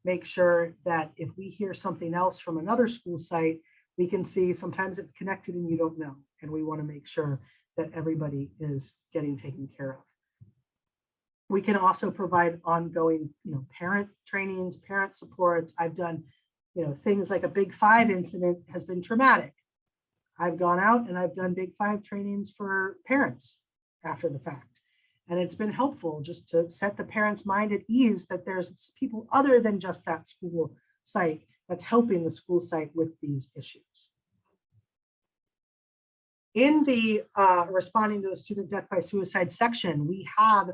make sure that if we hear something else from another school site, we can see sometimes it's connected and you don't know. And we want to make sure that everybody is getting taken care of. We can also provide ongoing, parent trainings, parent supports. I've done, things like a Big Five incident has been traumatic. I've gone out and I've done Big Five trainings for parents after the fact. And it's been helpful just to set the parents' mind at ease that there's people other than just that school site that's helping the school site with these issues. In the responding to a student death by suicide section, we have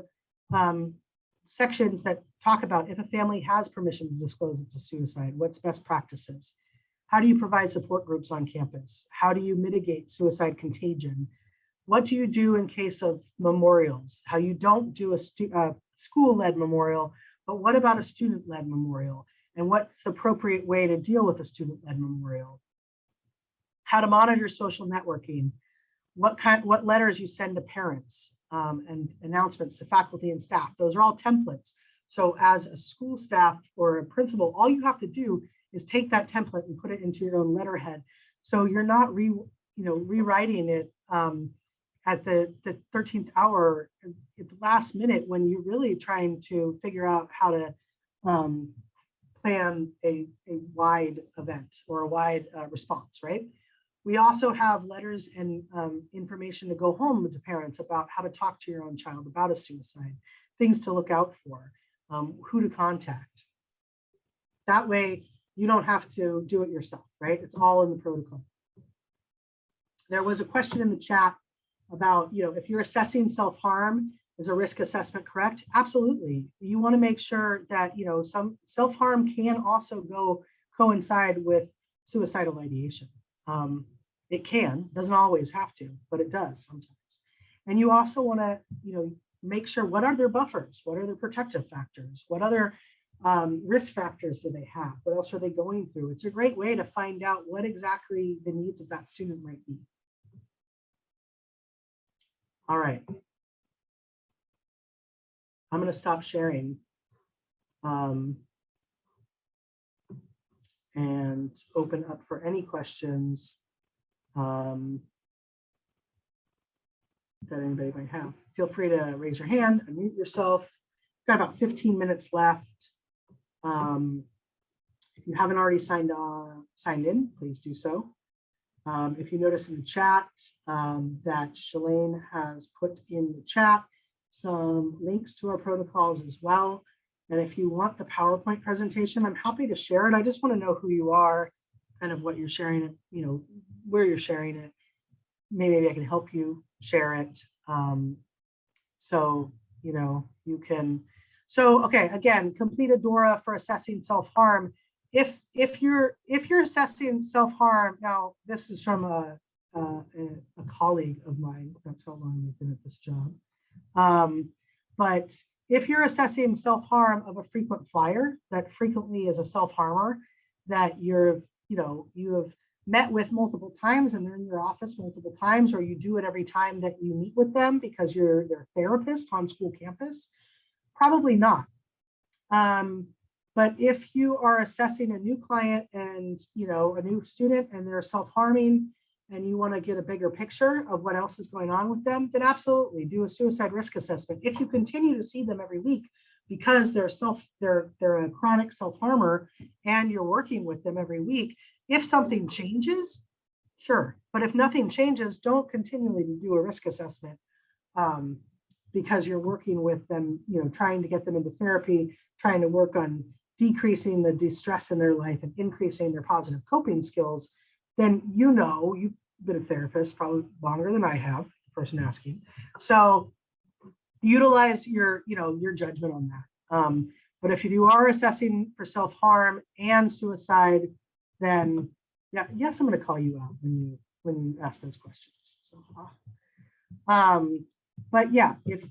sections that talk about if a family has permission to disclose it's a suicide, what's best practices? How do you provide support groups on campus? How do you mitigate suicide contagion? What do you do in case of memorials? How you don't do a school-led memorial, but what about a student-led memorial? And what's the appropriate way to deal with a student-led memorial? How to monitor social networking? What letters you send to parents and announcements to faculty and staff? Those are all templates. So as a school staff or a principal, all you have to do is take that template and put it into your own letterhead. So you're not rewriting it at the 13th hour at the last minute when you're really trying to figure out how to plan a wide event or a wide response, right? We also have letters and information to go home to parents about how to talk to your own child about a suicide, things to look out for, who to contact. That way, you don't have to do it yourself, right? It's all in the protocol. There was a question in the chat about, if you're assessing self-harm, is a risk assessment correct? Absolutely. You want to make sure that, some self-harm can also coincide with suicidal ideation. It can, doesn't always have to, but it does sometimes. And you also want to, make sure what are their buffers? What are their protective factors? What other risk factors do they have? What else are they going through? It's a great way to find out what exactly the needs of that student might be. All right. I'm going to stop sharing and open up for any questions that anybody might have. Feel free to raise your hand, unmute yourself. Got about 15 minutes left. If you haven't already signed in, please do so. If you notice in the chat that Shalane has put in the chat some links to our protocols as well. And if you want the PowerPoint presentation, I'm happy to share it. I just want to know who you are, kind of what you're sharing it, where you're sharing it. Maybe I can help you share it. So, you can. So, okay, again, complete a DORA for assessing self-harm. If you're assessing self-harm, now this is from a colleague of mine. That's how long we've been at this job. But if you're assessing self-harm of a frequent flyer that frequently is a self-harmer that you have met with multiple times and they're in your office multiple times, or you do it every time that you meet with them because you're their therapist on school campus, probably not. But if you are assessing a new client and a new student and they're self-harming and you want to get a bigger picture of what else is going on with them, then absolutely do a suicide risk assessment. If you continue to see them every week because they're a chronic self-harmer and you're working with them every week, if something changes, sure. But if nothing changes, don't continually do a risk assessment because you're working with them, trying to get them into therapy, trying to work on decreasing the distress in their life and increasing their positive coping skills. Then you've been a therapist probably longer than I have, the person asking. So utilize your judgment on that. But if you are assessing for self-harm and suicide, then yes, I'm going to call you out when you ask those questions. So, but yeah, if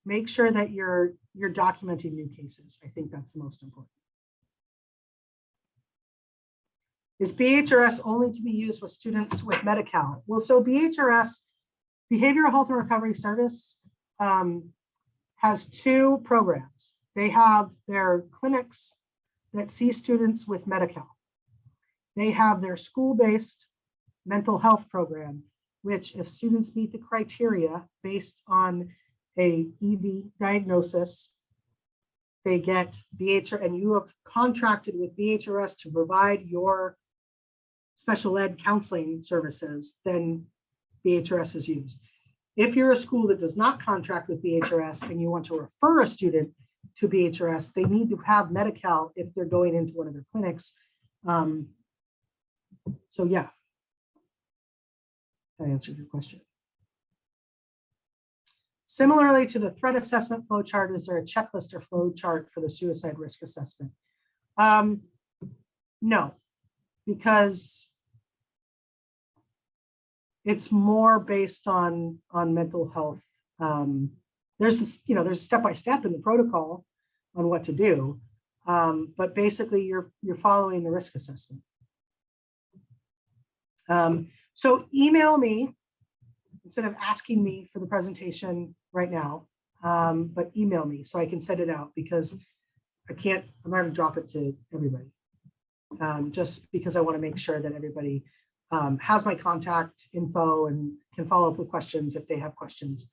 make sure that you're documenting new cases. I think that's the most important. Is BHRS only to be used with students with Medi-Cal? Well, so BHRS, Behavioral Health and Recovery Service, has two programs. They have their clinics that see students with Medi-Cal. They have their school-based mental health program, which if students meet the criteria based on a ED diagnosis, they get BHRS, and you have contracted with BHRS to provide your special ed counseling services, then BHRS is used. If you're a school that does not contract with BHRS and you want to refer a student to BHRS, they need to have Medi-Cal if they're going into one of their clinics. So yeah, that answered your question. Similarly to the threat assessment flow chart, is there a checklist or flow chart for the suicide risk assessment? No, because it's more based on mental health. There's this, there's step-by-step in the protocol on what to do, but basically you're following the risk assessment. So email me instead of asking me for the presentation right now, but email me so I can send it out, because I'm not going to drop it to everybody, just because I want to make sure that everybody has my contact info and can follow up with questions if they have questions.